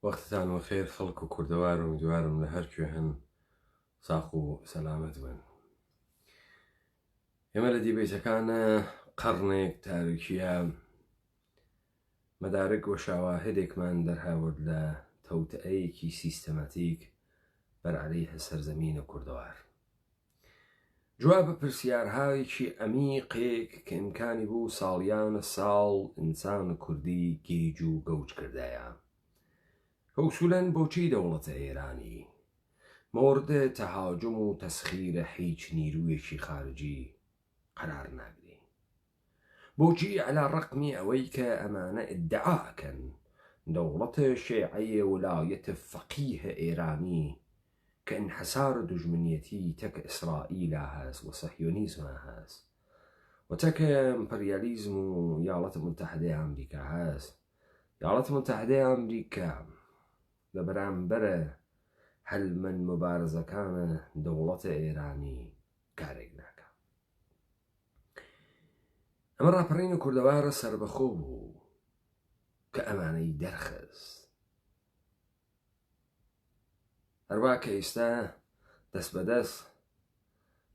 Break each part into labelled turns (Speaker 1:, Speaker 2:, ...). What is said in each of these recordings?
Speaker 1: وەختتان وەخێر خەڵک و کوردەوار و میدوارم لە هەرکوێ هەن ساق و سەلامەت بن. ئێمە لە دیبێتەکانە قەڕنێک تاریکیە مەدارک و شاواهدێکمان دەرهاورد لە تەوتەیەکی سیستەماتیک بەرعەلەیهە سەرزەمینە کوردەوار. جواب پرسیارهایکی ئەمیقێک کە ئیمکانی بوو ساڵیانە ساڵ ئینسان کوردی گیج و گەوج کردایە. ئوسولاً بۆچی دەوڵەتە ئێرانی مورد تەهاجم و تەسخیرە هیچ نیرویەکی خارجی قرار ناگرێ؟ بۆچی عەلا ڕەقمی ئەوەی کە ئەمانە ئیدعاکەن دەوڵەتە شیعەیە وڵایەتە فەقیهە ئێرانی کە انحسار دژمنیەتی تەکە ئیسرائیلا هەست و سەهیۆنیزمە هەست و تەکە ئیمپەریالیزم و یاڵەتە متحدەی ئەمریکا هەست. یاڵەتە متحدەی ئەمریکا لە بەرامبەرە هەلمەن مبارزەکانە دەوڵەتە ئێرانی کارێک ناکە. ئەمە ڕاپەڕینە کوردەوارە سەربەخۆ بوو کە ئەمانەی دەرخست. هەروە کە ئێستا دەست بەدەست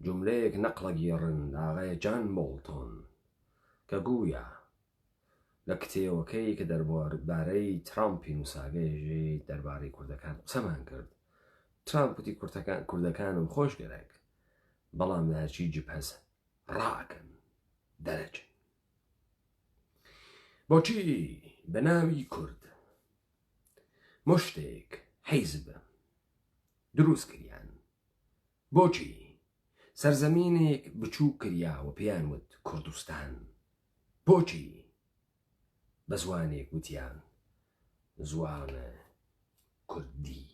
Speaker 1: جوملەیەک نەقڵە گێڕن ئاغای جان بۆڵتۆن کە گوویە لە کتێوەکەی کە دەربارەی ترامپی نووساگەیەژێ دەربارەی کوردەکان قسەمان کرد. ترامپ وتی کوردەکانم خۆش گەرەک بەڵام لە هەرچی جب هەز ڕاکەن دەرەچن. بۆچی بە ناوی کورد مشتێک حیزب دروست کریان؟ بۆچی سەرزەمینێک بچوو کریاوە پێیان وت کوردستان؟ بۆچی بە زوانێک وتیان زوانە کوردی؟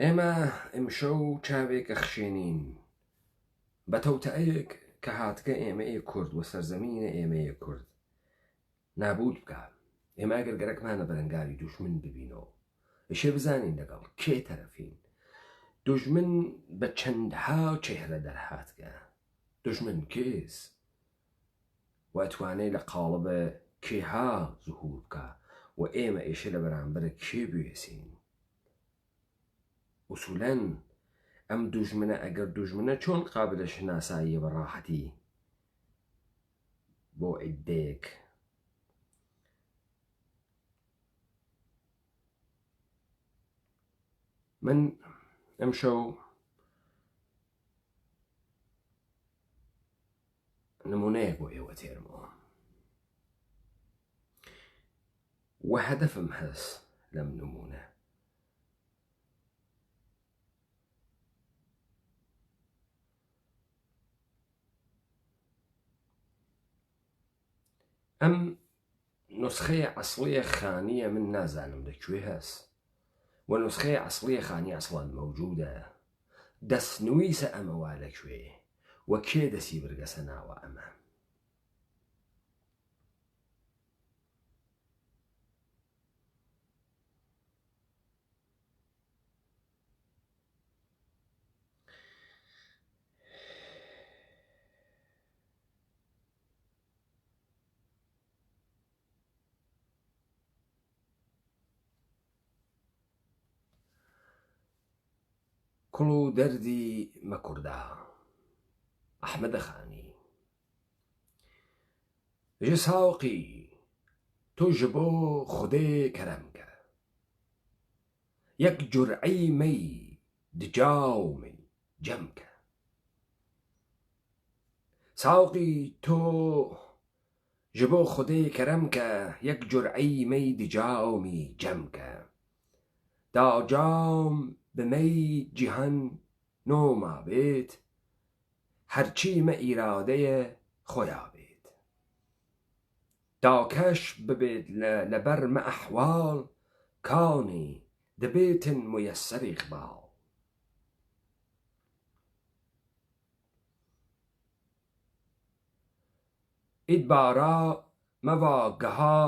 Speaker 1: ئێمە ئەمشەو چاوێکە خشێنین بە تەوتەیەک کە هاتکە ئێمەیە کورد و سەرزەمینە ئێمەیە کورد نابود بکە. ئێمە ئەگەر گەرەکمانە بەرەنگاری دوژمن ببینەوە ئەشێ بزانین لەگەڵ کێ تەرەفین. دوژمن بە چەندها چێهرە دەرهاتکە. دوژمن کێس و ئەتوانێت لە قاڵبە کێها زوهور بکە و ئێمە ئێشە لە بەرامبەرە کێ بوێسین. ئوسولاً ئەم دوژمنە ئەگەر دوژمنە چۆن قابلە شناسایی بەڕاحەتی بۆ عیدەیەک من ئەمشەو نمونەیەک بۆ ئێوە تێرمەوە و هەدەفم هەست لەم نمونە. ئەم نسخەیە عەسڵیە خانیە من نازانم لەکوێ هەست و نسخەیە عەسڵیە خانی ئەسڵان مەوجودە. دەستنویسە ئەمەوە لەکوێ و کێ دەسی بردەسە ناوە ئەمە؟ کوڵ و دەردی مەکووردا ئەحمەدە خانی ژە ساوقی تۆ ji بۆ خودێ کەرەمکە یەک جورعەی مەی دجاومی جەمکە. ساوقی تۆ ji بۆ خودێ کەرەمکە یەک جورعەی مەی دجاومی جەمکە. دا جام بمەی جیهان نۆما بێت هەرچی مە ئیرادەیە خۆیا بێت. دا کەش ببێت لەبەر مە ئەحواڵ کانی دەبێتن مuyەسەر ئیقباڵ. ئیدبارا مەوا گەها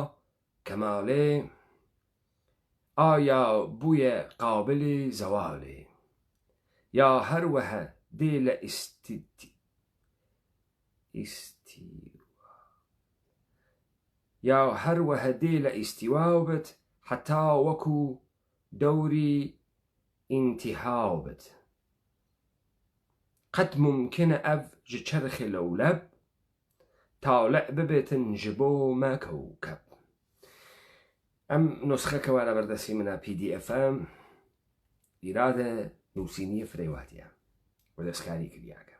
Speaker 1: کەمالێ ئایا بوویە قابلی زەوالێ یا هەروەها دێ لە یا هەروەها دێ لە ئیستیواو بێت حتا وەکو دەوری ئینتیهاو بێت. قەت ممکنە ئەڤ ji çerxê lewleb تاڵع ببێتن ji بۆ me kewkeb. ئەم نوسخەکەوە لە بەردەستی منە PDF ئیرادە نووسینیە فرێواتیە و دەستکاری کریاکە.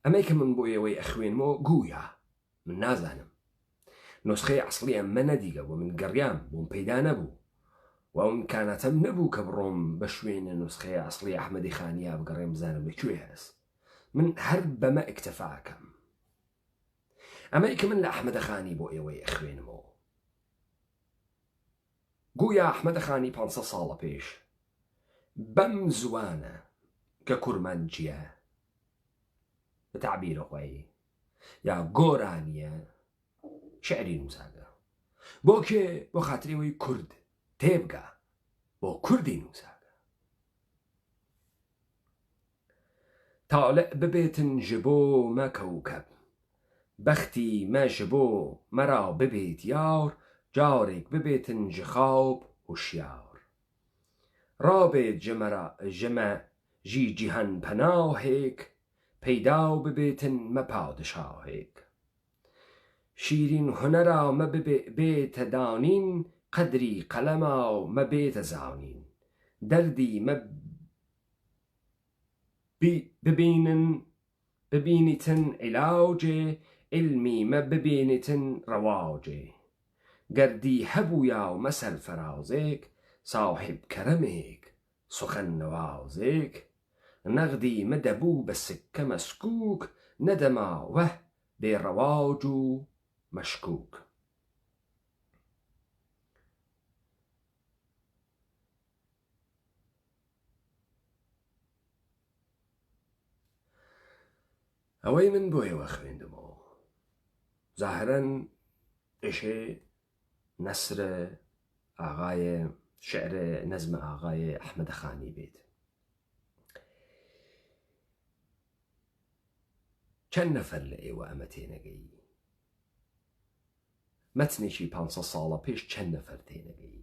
Speaker 1: ئەمەی کە من بۆ ئێوەی ئەخوێنمەوە گویا من نازانم. نسخەی عەسڵی ئەمە نەدیگە بۆ من گەڕیام بۆم پەیدا نەبوو و ئەو ئیمکانەتەم نەبوو کە بڕۆم بە شوێنە نسخەی عەسڵی ئەحمەدی خانیا بگەڕێم بزانم لەکوێ هەست. من هەر بەمە ئیکتفاکەم. ئەمەی کە من لە ئەحمەدە خانی بۆ ئێوەی ئەخوێنمەوە گویا ئەحمەدە خانی 500 ساڵە پێش بەم زوانە کە کورمانجیە بە تعبیرە خۆی یا گۆرانیە شعری نووساگە. بۆ کێ؟ بۆ خاترەوەی کورد تێبگا، بۆ کوردی نووساگە. تاڵع ببێتن ji بۆ me kewkeb بەختی me ji بۆ مەرا ببێت یار جارێک ببێتن ji خاوب هوشیار. رابێت ji me jî cîhan penahێk پەیداو ببێتن me پادشاهێک. شیرین هونەرا me بێتە دانین قەدری قەلەماو me بێتە زانین. دەردی me ببینیتن عیلاوجێ علمی me ببینیتن ڕەواوجێ. گەردی هەبوویا و me سەرفەرازێک ساحب کەرەمێک سوخەن نەوازێک. نەغدی me دەبوو بە سکە مەسکووک نەدەماوە بێڕەواج و مەشکوک. ئەوەی من بۆ ئێوە خوێندمەوە زاهرەن ئێشێ نەسرە ئاغایە شعرە نەزمە ئاغایە ئەحمەدە خانی بێت. چەند نەفەر لە ئێوە ئەمە تێنەگەی؟ مەتنێکی 500 ساڵە پێش چەند نەفەر تێنەگەی؟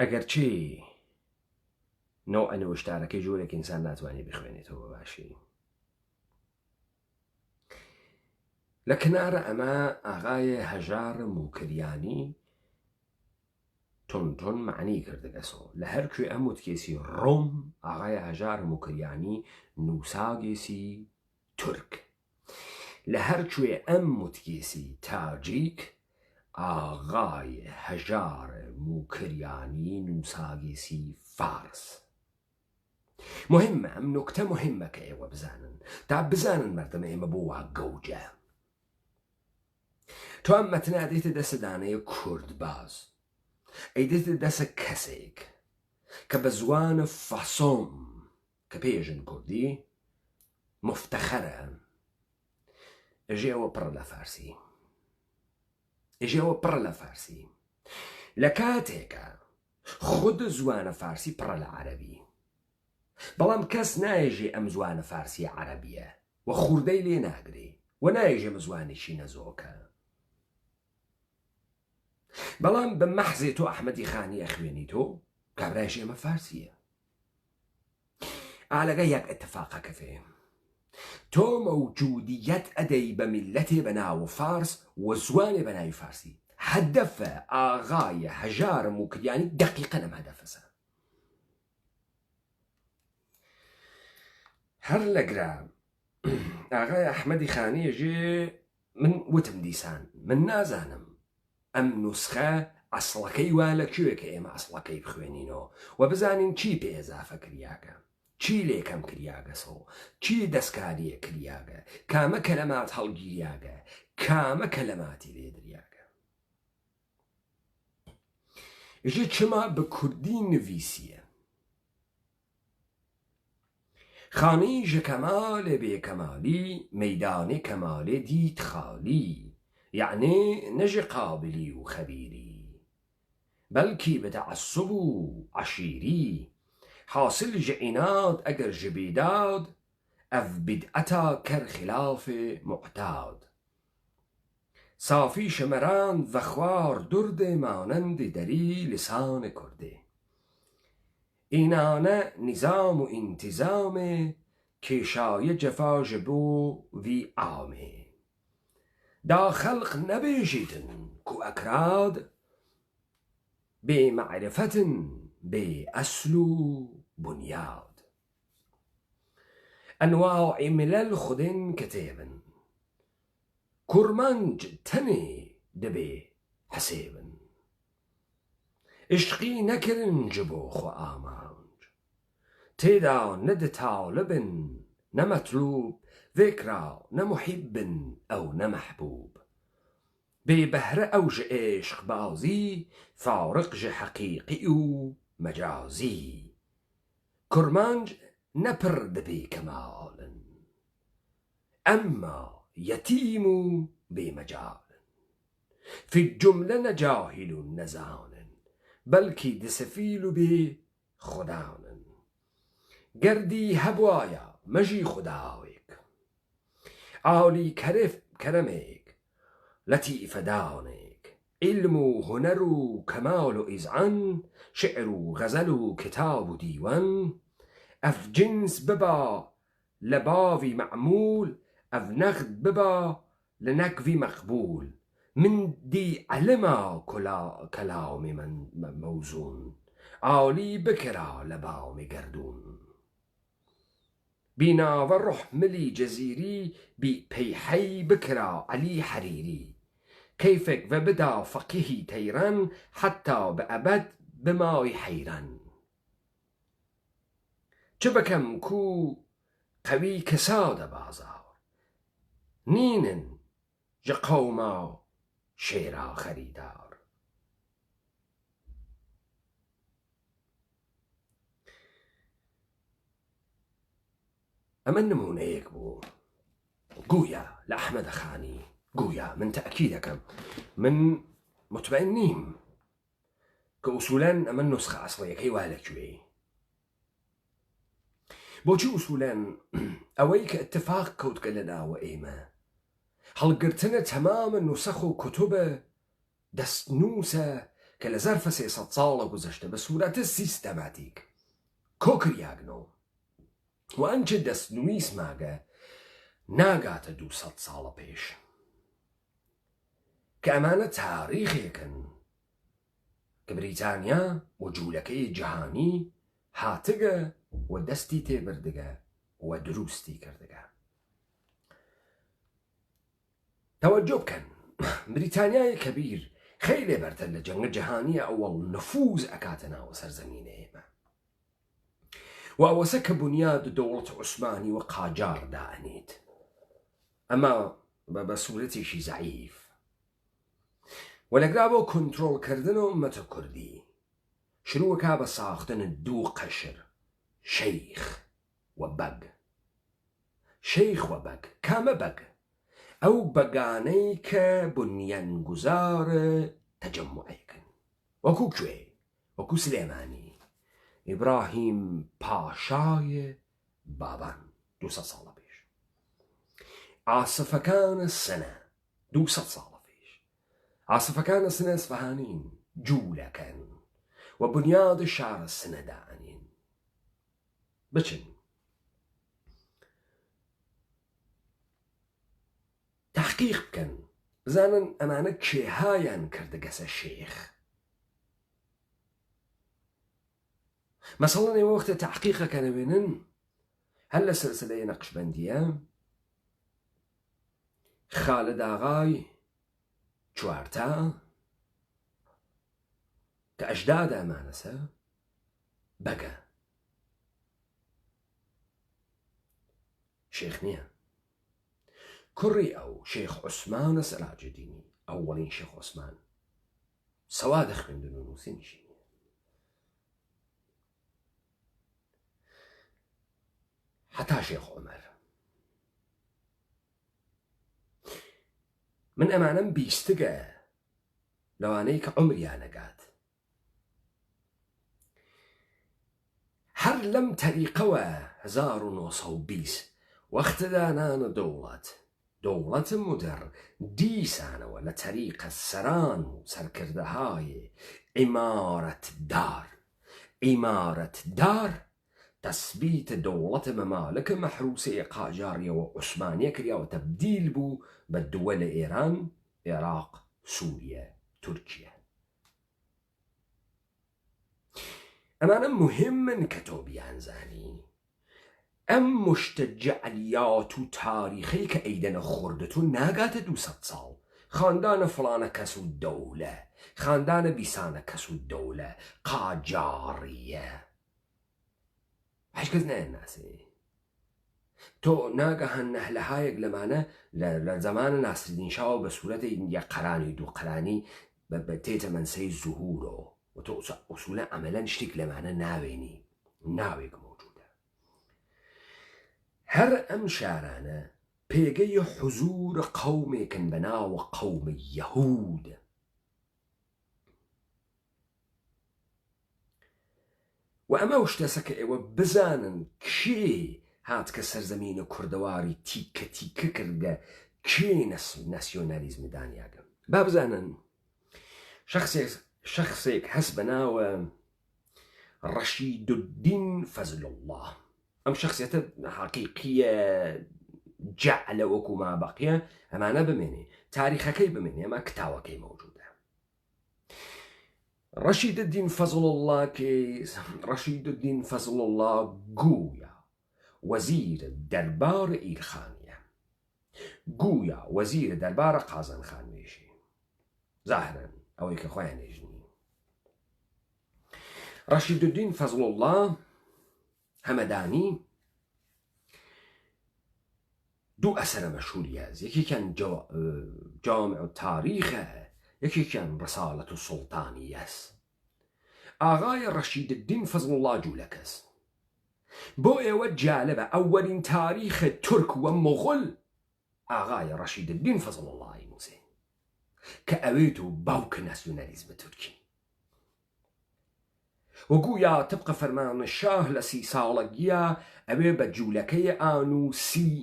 Speaker 1: ئەگەرچی نەوع نەوشتارەکەی جۆرێک ئینسان ناتوانێت بخوێنێتەوە باشی. لە کنارە ئەمە ئاغایە هەژار موکریانی تۆن معنی کردگەسۆ لە هەر کوێ ئەم وتکێسی ڕۆم ئاغایە هەژار موکریانی نووساگێسی تورک. لە هەر کوێ ئەم وتکێسی تاجیک ئاغایە هەژار موکریانی نووساگێسی فارس. مهمە ئەم نوکتە مهمە کە ئێوە بزانن تا بزانن مەردەمە ئێمە بۆ وا گەوجە. تۆ ئەم مەتنە دێتە دەسە دانەیە کوردباز، ئەیدێتە دەسە کەسێک کە بە زوانە فەسۆم کە پێژن کوردی مفتەخەرە. ئێژێەوە پڕ لە فارسی، ئێژێەوە پڕ لە فارسی لە کاتێکە خود زوانە فارسی پڕە لە عەرەبی. بەڵام کەس نایژێ ئەم زوانە فارسی عەرەبیە و خوردەی لێ ناگرێ و نایژێ زوانێکی نەزۆکە. بەڵام بە مەحزێ تۆ ئەحمەدی خانی ئەخوێنی تۆ کابرایش ئێمە فارسیە. ئالەگە یەک ئەتفاقەکە فێم تۆ مەوجودیەت ئەدەی بە میلەتێ بەناو فارس و زوانێ بەناوی فارسی. هەدەفە ئاغایە هەژار موکریانی دەقیقە نەم هەدەفەسە. هەر لەگرا ئاغای ئەحمەدی خانیەژێ من وتم دیسان من نازانم ئەم نوسخە ئەسڵەکەی وا لەکوێ کە ئێمە ئەسڵەکەی بخوێنینەوە و بزانین چی پێ ئێزافە کریاگە، چی لێکەم کریاگەسەوە، چی دەستکاریە کریاگە، کامە کەلەمات هەڵگیریاگە، کامە کەلەماتی لێدریاگە. ژێ چما بە کوردی نویسیە. خانەی ژە کەمالێ بێکەمالی مەیدانێ کەمالێ دیت خالی. یعنی نەژێ قابلی و خەبیری بەلکی بە تەعەسسوب و عەشیری. حاصل جعناد اگر جبیداد اف بدعتا کر خلاف معتاد. صافی شمرند و خوار درده مانند دری لسان کرده. اینانه نظام و انتظام کشای جفا جبو وی عامه. دا خلق نبیجیدن کو اکراد به معرفتن به اصل و بنیاد. انواع ملل خودن کتیبن کرمانج تنی دبی حسیبن. عشقی نکرن جبو خو آمانج تیدا ند طالبن نمطلوب ذکرا نمحبن او نمحبوب. به بهره اوج عشق بازی فارق ج حقیقی و مجازی. کرمانج نپرد بی کمالن اما یتیم بی مجال. فی الجمله نجاهل نزانن بلکی دسفیل بی خدانن. گردی هبوایا مجی خداویک عالی کرمیک لطیف دانیک. علم و هنر و کمال و اذعان شعر و غزل و کتاب و دیوان. اف جنس ببا لباوی معمول اف نقد ببا لنکوی مقبول. من دی علما کلام من موزون عالی بکرا لبام گردون. بینا و رحملی جزیری بی پیحی بکرا علی حریری. کیفک و بدا فقهی تیران حتی به ابد بمای حیران. چه بکم کو قوی کساد بازار نینن ج قوما شیرا خریدار. اما نمونه یک بو گویا لأحمد خانی گویا من تأكيدكم من مطمئنين كأصولا اما النسخة أصلية كي والك جوي بوجي أصولا أويك اتفاق كود قلنا وإيما هل قرتنا تماما نسخو كتب دستنوسة كالزرفة سيصد صالة وزشت بصورة السيستماتيك كوكرياغنو وأنش دستنويس ماغا ناقات دو صد صالة بيش كأمانة تاريخي كان كبريتانيا وجولكي جهاني هاتقا ودستي تبردقا ودروستي كردقا. توجب كان بريطانيا كبير خيلي برتن لجنگ جهانية أول نفوذ أكاتنا وسرزمينه وأوسك بنياد دولة عثماني وقاجار دانيت أما بصورتي شي ضعيف. ولقرابو كنترول كردنو أمة كردي شروعك بساختن الدو قشر شيخ وبق. شيخ وبق كام بق أو بقانيك بنيان گزار تجمعيك وكو كوي وكو سليماني إبراهيم باشاي بابان 200 سالة بيش. عاصفكان السنة 200 سالة بيش. عاصفكان السنة اصفهانين جولة كان وبنياد الشعر السنة دانين بچن تحقيق كان بزانن أمانة كيهايان كردقس الشيخ. مثلا وقت تحقيقه كان بينن هلا سلسلة نقشبندية خالد آغاي چوارتا كأجداد أمانسة بقى شيخ نيا كري أو شيخ عثمان سراج الديني أولين شيخ عثمان سوادخ من دونو سنشي حتى شيخ عمر من أمانا بيستقى لو أنيك عمري أنا قاد هەر لەم تەریقەوە 1920 وەختەدانانە دەوڵەت مدەر دیسانەوە لە تەریقە سەران و سەرکردەهای ئیمارەتدار تەثبیتە دەوڵەتە مەمالەکە مەحروسەیە قاجاریەوە عوسمانیە کریاوە تەبدیل بوو بە دووەلە ئێران، عێراق، سووریە، تورکیە. ئەمانە مهمن کە تۆ بیانزانی. ئەم مشتە جەعلیات و تاریخەی کە ئەیدەنە خوردت و ناگاتە 200 ساڵ. خاندانە فڵانە کەس و دەولە، خاندانە بیسانە کەس و دەولە، قاجاریە. هیچ کەس نایەناسی. تۆ ناگەهان نەهلەهایەک لەمانە لە زەمانە ناسردین شاوە بە سوورەتی یەک قەرانی دوو قەرانی تێتە مەنسەی زوهورەوە و تۆ ئوسوولە ئەمەلەن شتێک لەمانە ناوێنی، ناوێک موجودە. هەر ئەم شارانە پێگەی حوزور قەومێکن بە ناوە قەومی یەهود. و ئەمە شتەسە کە ئێوە بزانن کێ هات کە سەرزەمینە کوردەواری تیکە تیکە کردە، کێ ناسیۆنالیزمی دانیاگەم. با بزانن شخصێک هەست بە ناوە ڕەشیدالدین فەزل الله. ئەم شخصیەتە حەقیقیە، جەعلە وەکو ما بەقیە، ئەمانە بمێنێ، تاریخەکەی بمێنێ، ئەمە کتاوەکەی موجودە. ڕەشیدالدین فەزل الله گویا وەزیرە دەربارە ئیلخانیە، گویا وەزیرە دەربارە قازانخانوێژی، زاهرن ئەوەی کە خۆیان نێژنی. ڕەشیدالدین فەزل الله هەمەدانی دوو ئەسەرە مەشهوری هەست. یەکێکیان جامع تاریخە، یەکێکیان ڕسالەت سوڵتانی هەست. ئاغای ڕەشیدالدین فەزل الله جوولەکەس. بۆ ئێوە جالبە ئەوەلین تاریخە تورک وە مۆغۆل ئاغای ڕەشیدالدین فەزل الله نووسێ کە ئەوێت و باوکە ناسیۆنالیزمە تورکی. وەگویا طبقە فەرمانە شاه لە 30 ساڵەگیە ئەوێ بە جوولەکەی ئانووسی،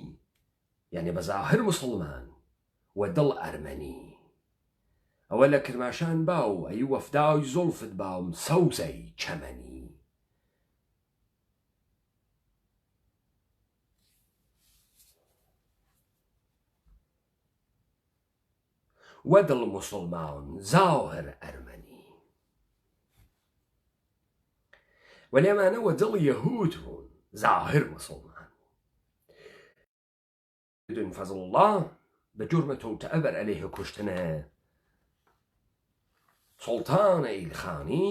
Speaker 1: یعنی بە زاهر موسڵمان و دڵ ئەرمەنی. ئەوە لە کرماشان باو ئەی وەفدای زولفت باوم سەوزەی چەمەنی. و دڵ موسڵمان زاهر ئەرمەنی. وەلێمانە وە دڵ یەهود بوون، زاهر موسڵمان. فەزل الله بە جورمە تەوتەئە عەلەیه کوشتنە سڵتانە ئیلخانی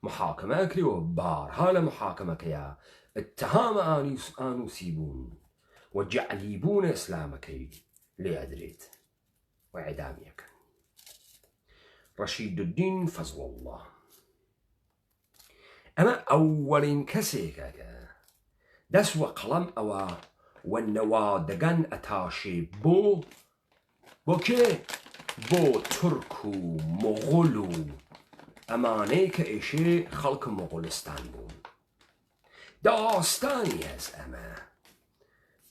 Speaker 1: محاکمە کریوە، بارها لە محاکمەکەیە اتهامە ئانووسی بوون و جەعلی بوون ئیسلامەکەی لێ ئەدرێت و ئیعدامیەکەن. ڕەشیدالدین فەزل الله ئەمە ئەووەڵین کەسێکە کە دەست وە قەڵەم ئەوە و نەوادەگەن ئەتاشێ بۆ کێ؟ بۆ تورک و مۆغۆل و ئەمانەی کە ئێشێ خەڵکە مۆغۆلستان بوون. داستانی هەست ئەمە،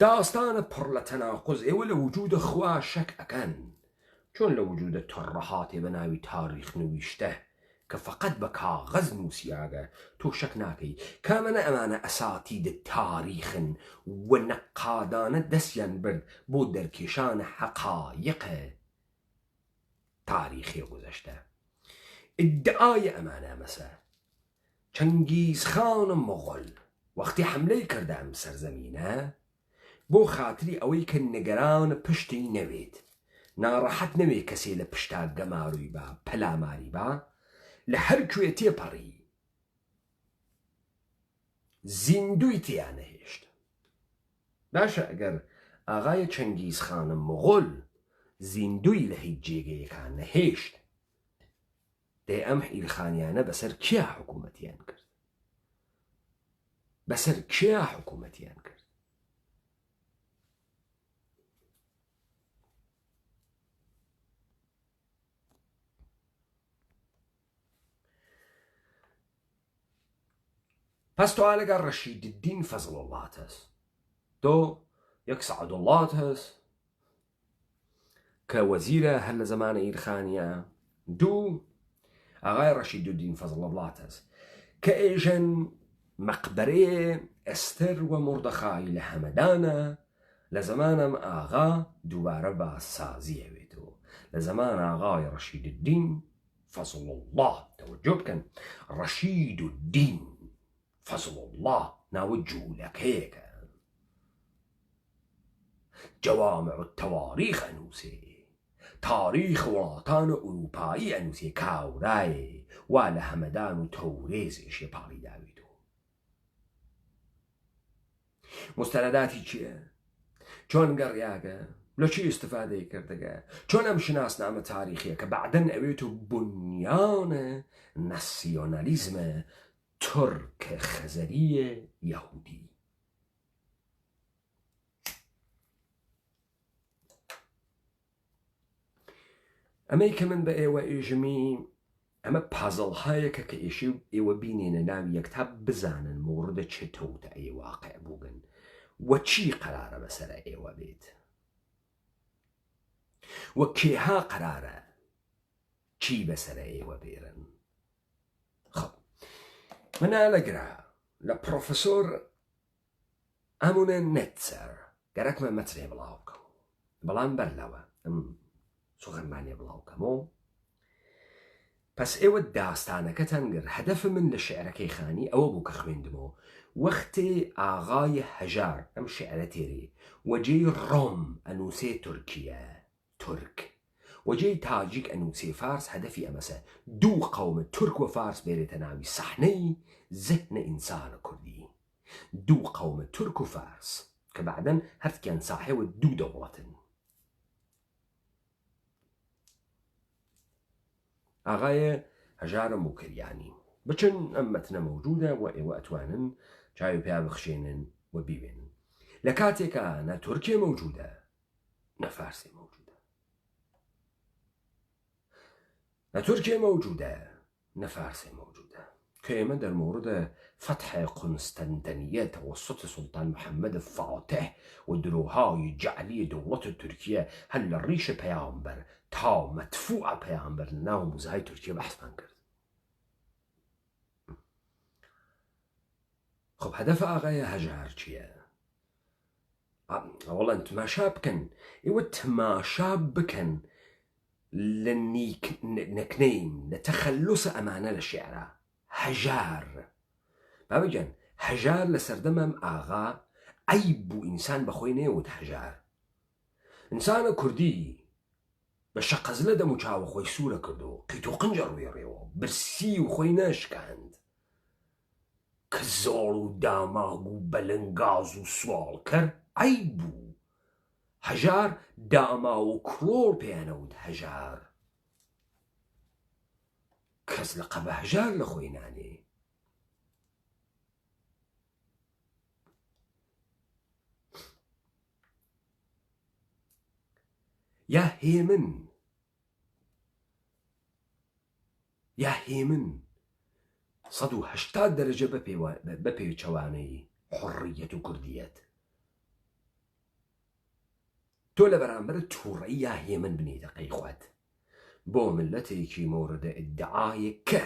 Speaker 1: داستانە پڕ لە تەناقوز. ئێوە لە وجودە خوا شەک ئەکەن، چۆن لە وجودە تۆڕەهاتێ بە ناوی تاریخ نوویشتە کە فەقەت بە کاغەز نووسیاگە، تۆ شەک ناکەی کامەنە ئەمانە ئەساتیدە تاریخن و نەقادانە دەستیان برد بۆ دەرکێشانە حەقایقە تاریخی گذشتە. ئیدعای ئەمانە مەسە چەنگیزخانە مۆغۆل وەختی حملەی کردە ئەم سەرزەمینە بۆ خاتری ئەوەی کە نیگەرانە پشتی نەوێت، ناڕەحەت نەوێ کەسێ لە پشتا گەماروی با پەلاماری با، لە هەر کوێ تێپەڕی زیندوی تیان نەهێشت. باشە ئەگەر ئاغای چەنگیزخانە مۆغۆل زیندوی لە هیچ جێگەیەکان نەهێشت، دەی ئەم ئیلخانیانە بەسەر کیا حکوومەتیان کرد؟ بەسەر کیا حکوومەتیان کرد؟ پس تو ئالەگەر ڕەشیدالدین فەزڵ وڵات هەست تۆ یەک سەعەدوڵڵات هەست کە وەزیرە هەر لە زەمانە ئیرخانیە دوو ئاغای ڕەشیدالدین فەزڵ وڵات هەست کە ئێژەن مەقبەرەیە ئەستەر و مۆردەخای لە هەمەدانە لە زەمانم ئاغا دووبارە باسازی هەوێتەوە لە زەمان ئاغای ڕەشیدالدین فەزڵ الله تەوەجۆ بکەن ڕەشیدالدین فەزڵ الله ناوە جوولەکەیەکە جەوامع التەواریخ ئەنووسێ تاریخ وڵاتانە ئوروپایی ئەنووسێ کاورایێ وا لە هەمەدان و تەورێزێشێ پاڵی داوێتەوە مستەنداتی چییە؟ چۆن گەڕیاگە؟ لە چی ئیستفادەی کردەگە؟ چۆن ئەم شناسنامە تاریخیە کە بەعدەن ئەوێتە بنیانە ناسیۆنالیزمە تورکە خەزەریە یەهودی ئەمەی کە من بە ئێوە ئێژمی ئەمە پازڵهایەکە کە ئێوە بینێنە ناوی یەکتا بزانن موردە چه تەوتەعی واقع بووگن وە چی قەرارە بەسەرە ئێوە بێت وە کێها قەرارە چی بەسەرە ئێوە بێرن خەڵ منالەگرا لە پرۆفسۆر ئەمونە نەتسەر گەرەکمە مەترێ بڵاو بکەم بەڵام بەرلەوە سوغەنمانێ بڵاو بکەمەوە پس ئێوە داستانەکەتان گر هەدەف من لە شعرەکەی خانی ئەوە بوو کە خوێندمەوە وەختێ ئاغای هەژار ئەم شعرە تێرێ وەجێی ڕۆم ئەنووسێ تورکیە تورک وەجێی تاجیک ئەنووسێ فارس هەدەفی ئەمەسە دوو قەومە تورک و فارس بێرێتە ناوی سەحنەی زەهنە ئینسانە کوردی دوو قەومە تورک و فارس کە بەعدەن هەردکیان ساحێوە دوو دەوڵەتن ئاغایە هەژارە موکریانی بچن ئەم مەتنە مەوجودە و ئێوە ئەتوانن چاوی پیا بخشێنن و بیبێنن لە کاتێکە نە تورکیە مەوجودە نە فارسی مەوجودە نە تورکیە مەوجودە نە فارسی مەوجودە کە ئێمە دەرمۆردە فتح قنستەنتەنیە تەوەسط سوڵتان محەممەد فاتح و درۆهای جعلی دەوڵەتە تورکیە هەر لە ڕیشە پەیامبەر تا مەدفوعە پەیامبەر ناو موزەهای تورکیە بەحسمان کرد خب هەدەف ئاغای هەژار چییە؟ ئەوڵەن تماشا بکەن ئێوە تماشا بکەن لە نەکنەین لە تەخەلوسە ئەمانە لە شێعرە هەژار بابەجان هەژار لە سەردەمەم ئاغا عەیب بوو ئینسان بەخۆی نێوت هەژار ئینسانە کوردی بە شەقەزلە دەم و چاوە خۆی سوورە کردو قیت و قنجە ڕوێڕێەوە برسی و خۆی ناشکاند کە زۆڵ و داماغ و بەلەنگاز و سوال کرد عەیب بوو هەژار داما و کڵۆڵ پێیانەوت هەژار کەس لە قەبە هەژار لە خۆی نانێ یا هێمن 180 دەرەجە بە پێچەوانەی حڕیەت و کوردیەت تۆ لە بەرامبەر تووڕەی یا هێمن بنێتە قەیخوات بۆ ملەتێکی مۆردە ئیدعایە کە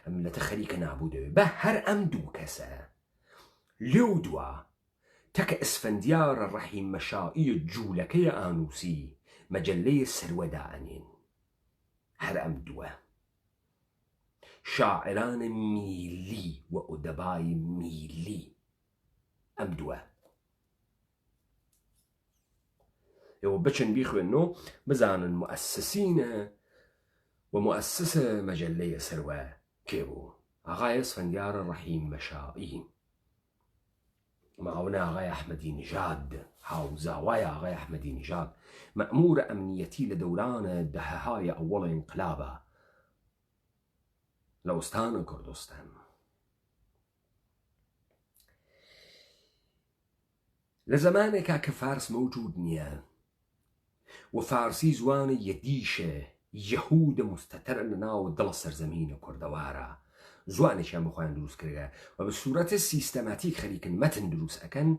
Speaker 1: ئەم ملەتە خەریکە نابوودەوێت بە هەر ئەم دوو کەسە لێو دووە تەکە ئەسفەندیارە ڕەحیم مەشائی جوولەکەی ئانووسی مەجەلەی سەروەدا ئەنێن هەر ئەم دووە شاعرانە میلی و ئودەبای میلی ئەم دووە ئێوە بچن بیخوێنەوە بزانن مؤسسینە و مؤسسە مەجەلەی سەروە کێ بوو ئاغای ئەسفەندیارە ڕەحیم مەشائی معاونە ئاغای ئەحمەدی نژاد هاوزاوای ئاغای ئەحمەدی نژاد مەئمورە ئەمنیەتی لە دەورانە دەهەهای ئەوڵە ئینقلابە لە ئوستانە کوردستان لە زەمانێکا کە فارس مەوجود نییە و فارسی زوانە یەدیشە یەهودە مستەتەرە لە ناو دڵە سەرزەمینە کوردەوارە زوانێکیان بخۆیان دروست کردگە و بە سوورەتە سیستەماتیک خەریکن مەتن دروست ئەەکەن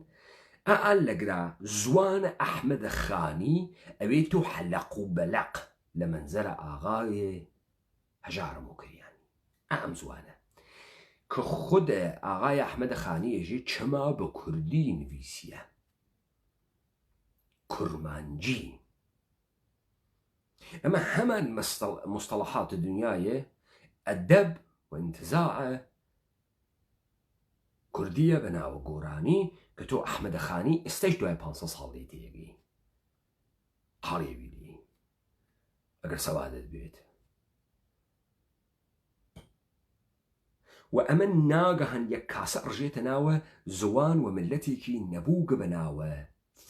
Speaker 1: ئەل لەگرا زوانە ئەحمەدە خانی ئەوێ تۆ حەلەق و بەلەق لە منزەرە ئاغایێ هەژارم و کریانی ئەم زوانە کە خودە ئاغای ئەحمەدە خانی ئێژێ چەما بە کوردی نویسیە کورمانجی ئەمە هەمان مستەڵەحات دنیایە ئەدەب و انتزاعە کوردیە بە ناوە گۆرانی کە تۆ ئەحمەدە خانی ئێستەش دوای 500 ساڵی تێگەی هەڵێویدی ئەگەر سەوادت بێت و ئەمە ناگەهەن یەک کاسە ڕژێتە ناوە زوان و ملەتێکی نەبووگە بە ناوە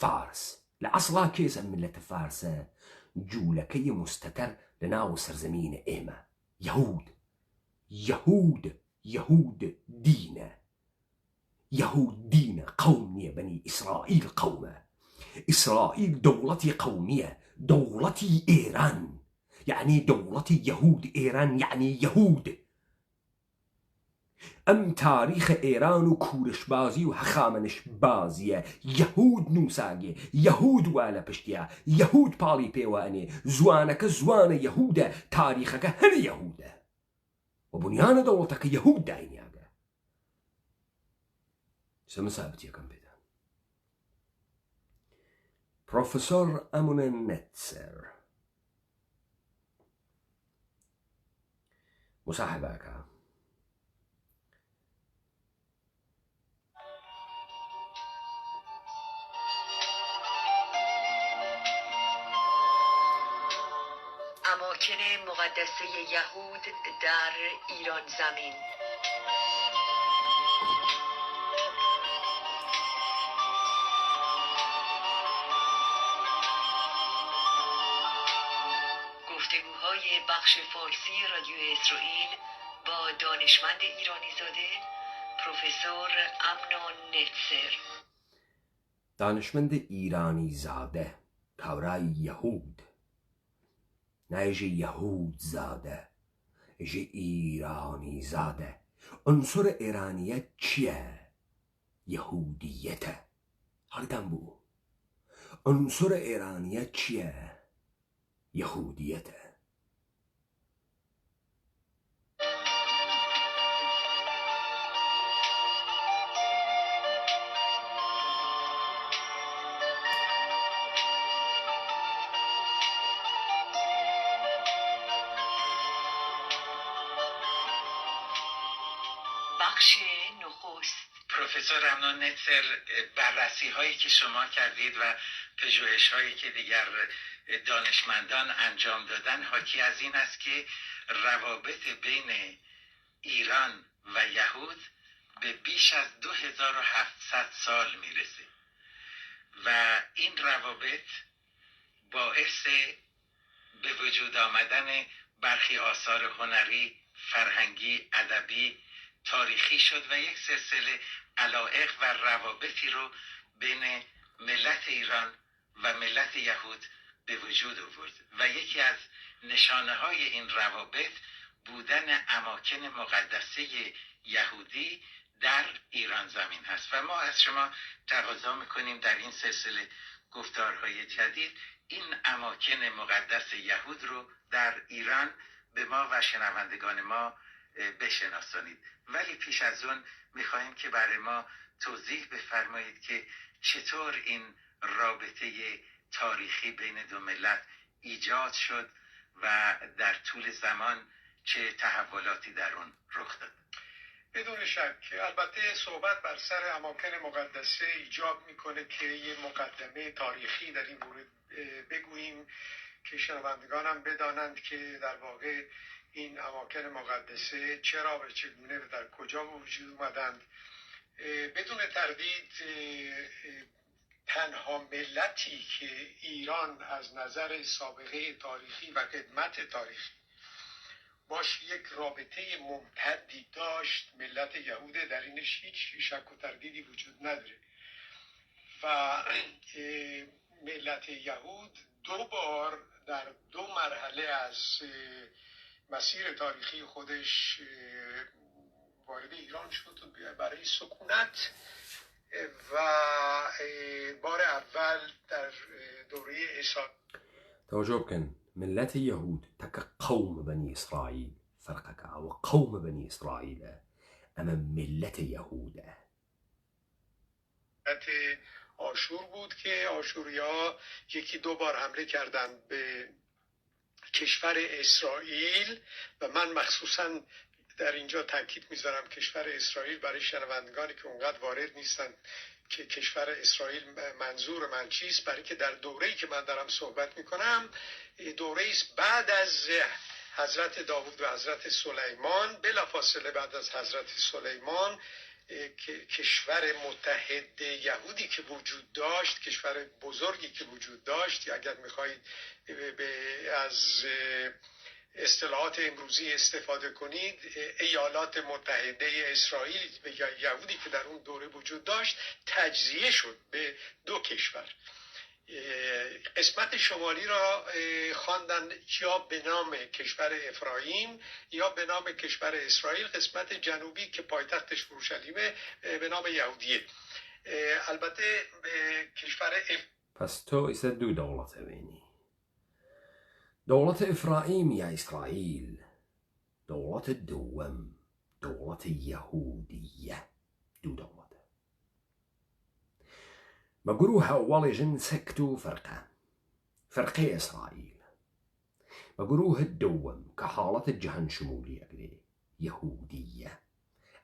Speaker 1: فارس لە ئەسڵا کێسە ملەتە فارسە جوولەکەی مستەتەر لە ناو سەرزەمینە ئێمە یەهود دینە یەهود دینە قەوم نییە بەنی ئیسرائیل قەومە ئیسرائیل دەوڵەتی قەومیە دەوڵەتی ئێران یعنی دەوڵەتی یەهود ئێران یعنی یەهود ئەم تاریخە ئێران و کوورشبازی و هەخامنش بازیە یەهود نووساگێ یەهود وا لە پشتیا یەهود پاڵی پێوانێ زوانەکە زوانە یەهودە تاریخەکە هەر یەهودە و بنیانە دەوڵەتەکە یەهود داینیاگە سەمە سابتیەکەم پێدا پرۆفسۆر ئەمونە نێتسەر مصاحبەکە
Speaker 2: اماکن مقدسه یهود در ایران زمین. گفتگوهای بخش فارسی رادیو اسرائیل با دانشمند ایرانی زاده پروفسور امنون نتسر.
Speaker 1: دانشمند ایرانی زاده کاورای یهود نایجی یهود زاده جی ایرانی زاده عنصر ایرانیت چیه؟ یهودیته هردم بو عنصر ایرانیت چیه؟ یهودیته
Speaker 2: بخش نخست.
Speaker 3: پروفسور امنون نتسر، بررسی هایی که شما کردید و پژوهش هایی که دیگر دانشمندان انجام دادن حاکی از این است که روابط بین ایران و یهود به بیش از 2700 سال میرسه و این روابط باعث به وجود آمدن برخی آثار هنری، فرهنگی، ادبی، تاریخی شد و یک سلسله علایق و روابطی رو بین ملت ایران و ملت یهود به وجود آورد و یکی از نشانه های این روابط بودن اماکن مقدسه یهودی در ایران زمین هست و ما از شما تقاضا میکنیم در این سلسله گفتارهای جدید این اماکن مقدس یهود رو در ایران به ما و شنوندگان ما بشناسانید. ولی پیش از اون میخواهیم که برای ما توضیح بفرمایید که چطور این رابطه تاریخی بین دو ملت ایجاد شد و در طول زمان چه تحولاتی در اون رخ داد.
Speaker 4: بدون شک البته صحبت بر سر اماکن مقدسه ایجاب میکنه که یه مقدمه تاریخی در این مورد بگوییم که شنوندگانم بدانند که در واقع این اماکن مقدسه چرا و چگونه و در کجا به وجود اومدند. بدون تردید تنها ملتی که ایران از نظر سابقه تاریخی و قدمت تاریخی باش یک رابطه ممتدی داشت ملت یهوده، در اینش هیچ شک و تردیدی وجود نداره و ملت یهود دو بار در دو مرحله از مسیر تاریخی خودش وارد ایران شد برای سکونت و بار اول در دوره اسحاق.
Speaker 1: توجه بكن ملة يهود تك قوم بني إسرائيل فرقك وقوم بني إسرائيل أمام ملة يهود.
Speaker 4: آشور بود که آشوریا یکی دو بار حمله کردند به کشور اسرائیل و من مخصوصا در اینجا تاکید میذارم کشور اسرائیل برای شنوندگانی که اونقدر وارد نیستن که کشور اسرائیل منظور من چیست، برای که در دوره‌ای که من دارم صحبت میکنم دوره‌ای است بعد از حضرت داوود و حضرت سلیمان، بلافاصله بعد از حضرت سلیمان کشور متحد یهودی که وجود داشت، کشور بزرگی که وجود داشت، یا اگر میخواهید از اصطلاحات امروزی استفاده کنید ایالات متحده اسرائیل یا یهودی که در اون دوره وجود داشت تجزیه شد به دو کشور. قسمت شمالی را خواندن یا به نام کشور افرایم یا به نام کشور اسرائیل، قسمت جنوبی که پایتختش اورشلیمه به نام یهودیه. البته کشور
Speaker 1: پس تو ایسا دو دولت بینی، دولت افرایم یا اسرائیل، دولت دوم دولت یهودیه، دو دولت. ما گروه اول جن سكتوا فرقه إسرائيل. ما گروه الدوم كحالة الجهن شمولية كده يهودية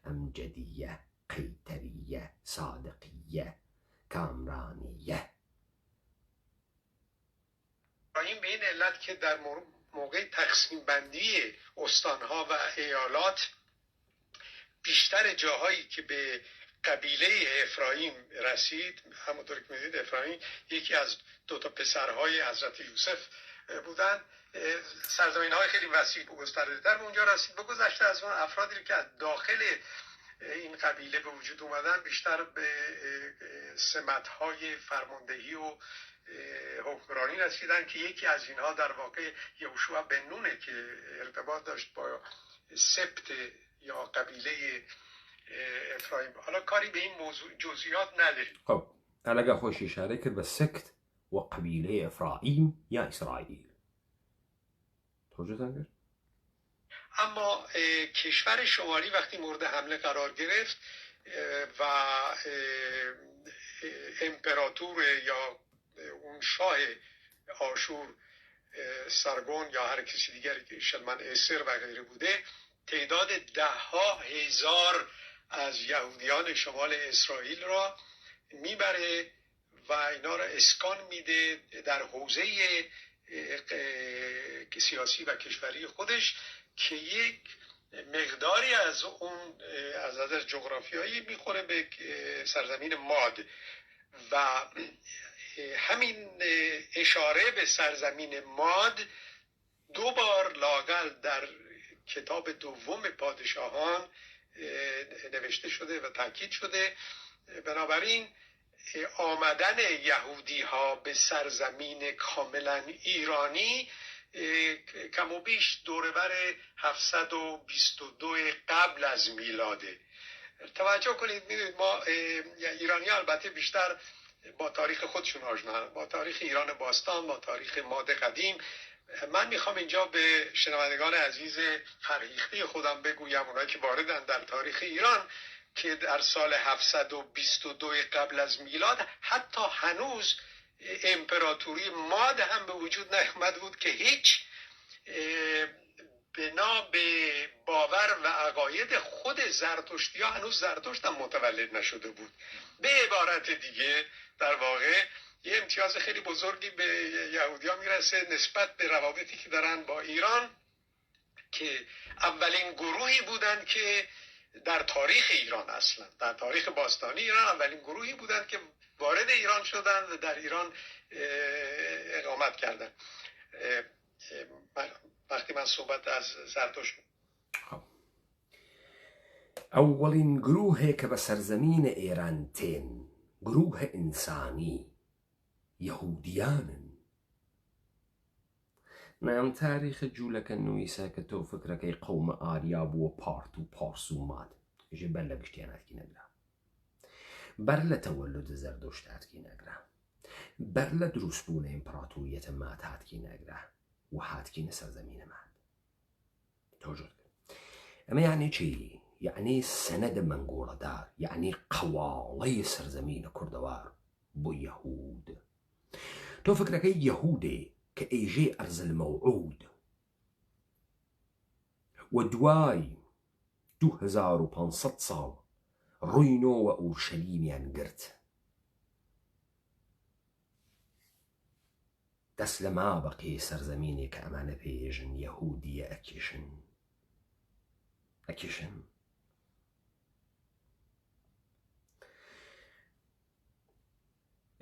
Speaker 1: أمجدية قيترية صادقية کامرانیه.
Speaker 4: این به این علت که در موقع تقسیم بندی استانها و ایالات بیشتر جاهایی که به قبیله افرایم رسید، همونطور که می‌دونید افرایم یکی از دو تا پسرهای حضرت یوسف بودن، سرزمین‌های خیلی وسیع و گسترده‌تر به اونجا رسید. بگذشته از اون افرادی که از داخل این قبیله به وجود اومدن بیشتر به سمت‌های فرماندهی و حکمرانی رسیدن که یکی از اینها در واقع یهوشع بن نونه که ارتباط داشت با سبت یا قبیله افرایم. حالا کاری به این موضوع جزئیات نداریم.
Speaker 1: خب علاقه خوش اشاره کرد به سکت و قبیله افرایم یا اسرائیل. توجه کرد؟
Speaker 4: اما کشور شمالی وقتی مورد حمله قرار گرفت و امپراتور یا اون شاه آشور سرگون یا هر کسی دیگری که شلمن اسر و غیره بوده، تعداد 10,000 از یهودیان شمال اسرائیل را میبره و اینا را اسکان میده در حوزه سیاسی و کشوری خودش که یک مقداری از اون از نظر جغرافیایی میخوره به سرزمین ماد و همین اشاره به سرزمین ماد دو بار لااقل در کتاب دوم پادشاهان نوشته شده و تاکید شده. بنابراین آمدن یهودی ها به سرزمین کاملا ایرانی کم و بیش دوربر 722 قبل از میلاده. توجه کنید، میدونید ما ایرانی البته بیشتر با تاریخ خودشون آشنا، با تاریخ ایران باستان، با تاریخ ماد قدیم. من میخوام اینجا به شنوندگان عزیز فرهیخته خودم بگویم، اونایی که واردن در تاریخ ایران، که در سال 722 قبل از میلاد حتی هنوز امپراتوری ماد هم به وجود نیامده بود که هیچ بنا به باور و عقاید خود زرتشتی ها هنوز زرتشت هم متولد نشده بود. به عبارت دیگه در واقع یه امتیاز خیلی بزرگی به یهودی ها میرسه نسبت به روابطی که دارن با ایران، که اولین گروهی بودن که در تاریخ ایران، اصلا در تاریخ باستانی ایران اولین گروهی بودن که وارد ایران شدن و در ایران اقامت کردن. وقتی من صحبت از زرتشت
Speaker 1: اولین گروهی که به سرزمین ایران تین، گروه انسانی، یهودیانن. نام تاریخ جولك النويسا كتو فكرة كي قوم آرياب و پارت و پارسومات يجي بر لە گشتیان هاتکی نەگرا، بەر لە تەوەلود زەردۆشت هاتکی نەگرا، بەر لە دروستبوونە ئیمپراتۆریەتە مات هاتکی نەگرا و هاتکینە سەرزەمینەمان. تۆژۆت ئەمە یعنی چی؟ یعنی سەنەدە مەنگۆڵەدار، یعنی قەواڵەی سەرزەمینە کوردەوار بۆ یەهود. تۆ فکرەکەی یەهودێ کە ئەیژێ ئەرزل مەوعود و دوای 2500 ساڵ ڕووینەوە ئورشەلیمیان گرت، دەست لە مابەقی سەرزەمینێک کە ئەمانە پێژن یەهودیە ئەکێشن.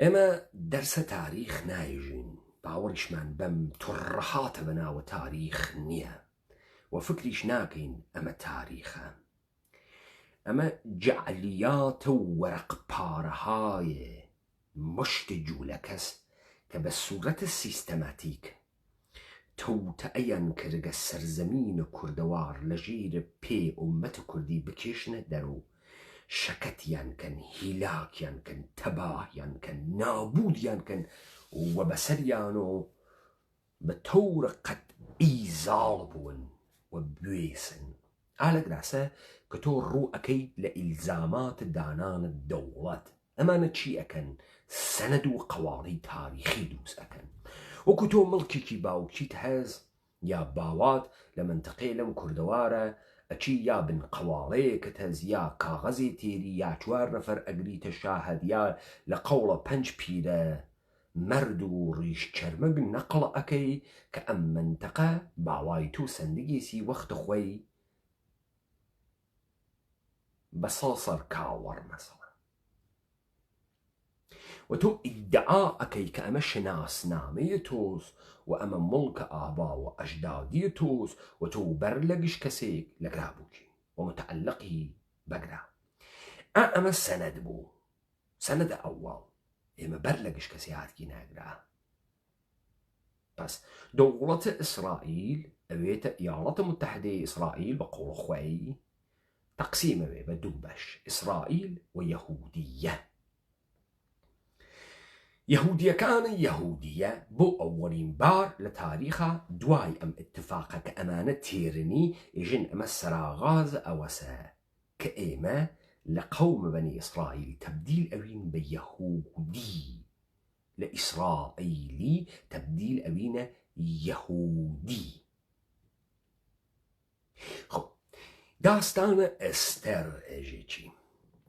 Speaker 1: ئێمە دەرسە تاریخ نایژین، باوەڕیشمان بەم توڕەهاتە بەناوە تاریخ نییە و فکریش ناکەین ئەمە تاریخە. ئەمە جەعلیاتە و وەرەق پارەهایە مشت جوولەکەس کە بە سوورەتە سیستەماتیک تەوتەئەیان کردگە سەرزەمینە کوردەوار لە ژێرە پێ ئومەتە کوردی بکێشنە دەرەوە، شەکەتیان کەن، هیلاکیان کەن، تەباهیان کەن، نابودیان کەن و بەسەریان و بە تەورە قەتعی زاڵ بوون و بوێسن. ئالەگراسە کە تۆ ڕوو ئەەکەی لە ئیلزامات دانانە دەوڵەت، ئەمانە چی ئەکەن؟ سەنەد و قەواڵی تاریخی دروست ئەکەن. وەکو تۆ مڵکێکی باوکیت هەز یا باوات لە منتەقەی لەم کوردەوارە ئەچی یا بن قەواڵەیەکت هەز یا کاغەزی تێری یا 4 نەفەر ئەگریتە شاهد یا لە قەوڵە 5 پیرە مەرد و ڕیش چەرمەگ نەقڵ ئەەکەی کە ئەم منتەقە باوای تو سندگێسی وەختە خۆی بە سەڵسەر کاوەڕ مەسەڵە و تۆ ئیدعا ئەەکەی کە ئەمە شناسنامەیە تۆس و ئەمە مڵکە ئابا و ئەژدادیە تۆس و تۆ بەر لە گشت کەسێک لەگرا بووکی و متعلقی بەگرا. ئەمە سەنەد بوو، سەنەدە ئەوڵ، ئێمە بەر لە گشت کەسی هاتکی ناگرا. پس دەوڵەتە ئیسرائیل ئەوێتە ئیاڵەتە متحدەی ئیسرائیل بە قوڵ خۆی تەقسیمەوێ بە 2 بەش، ئیسرائیل و یەهودیە. یەهودیەکانە یەهودیە بۆ ئەوەڵین بار لە تاریخە دوای ئەم اتفاقە کە ئەمانە تێرنی ئێژن ئەمە سەراغازە ئەوەسە کە ئێمە لە قەومە بەنی ئیسرائیل تەبدیل ئەوین بە یەهودی، لە ئیسرائیلی تەبدیل ئەوینە یەهودی. خب داستانە ئەستەر ئێژێکی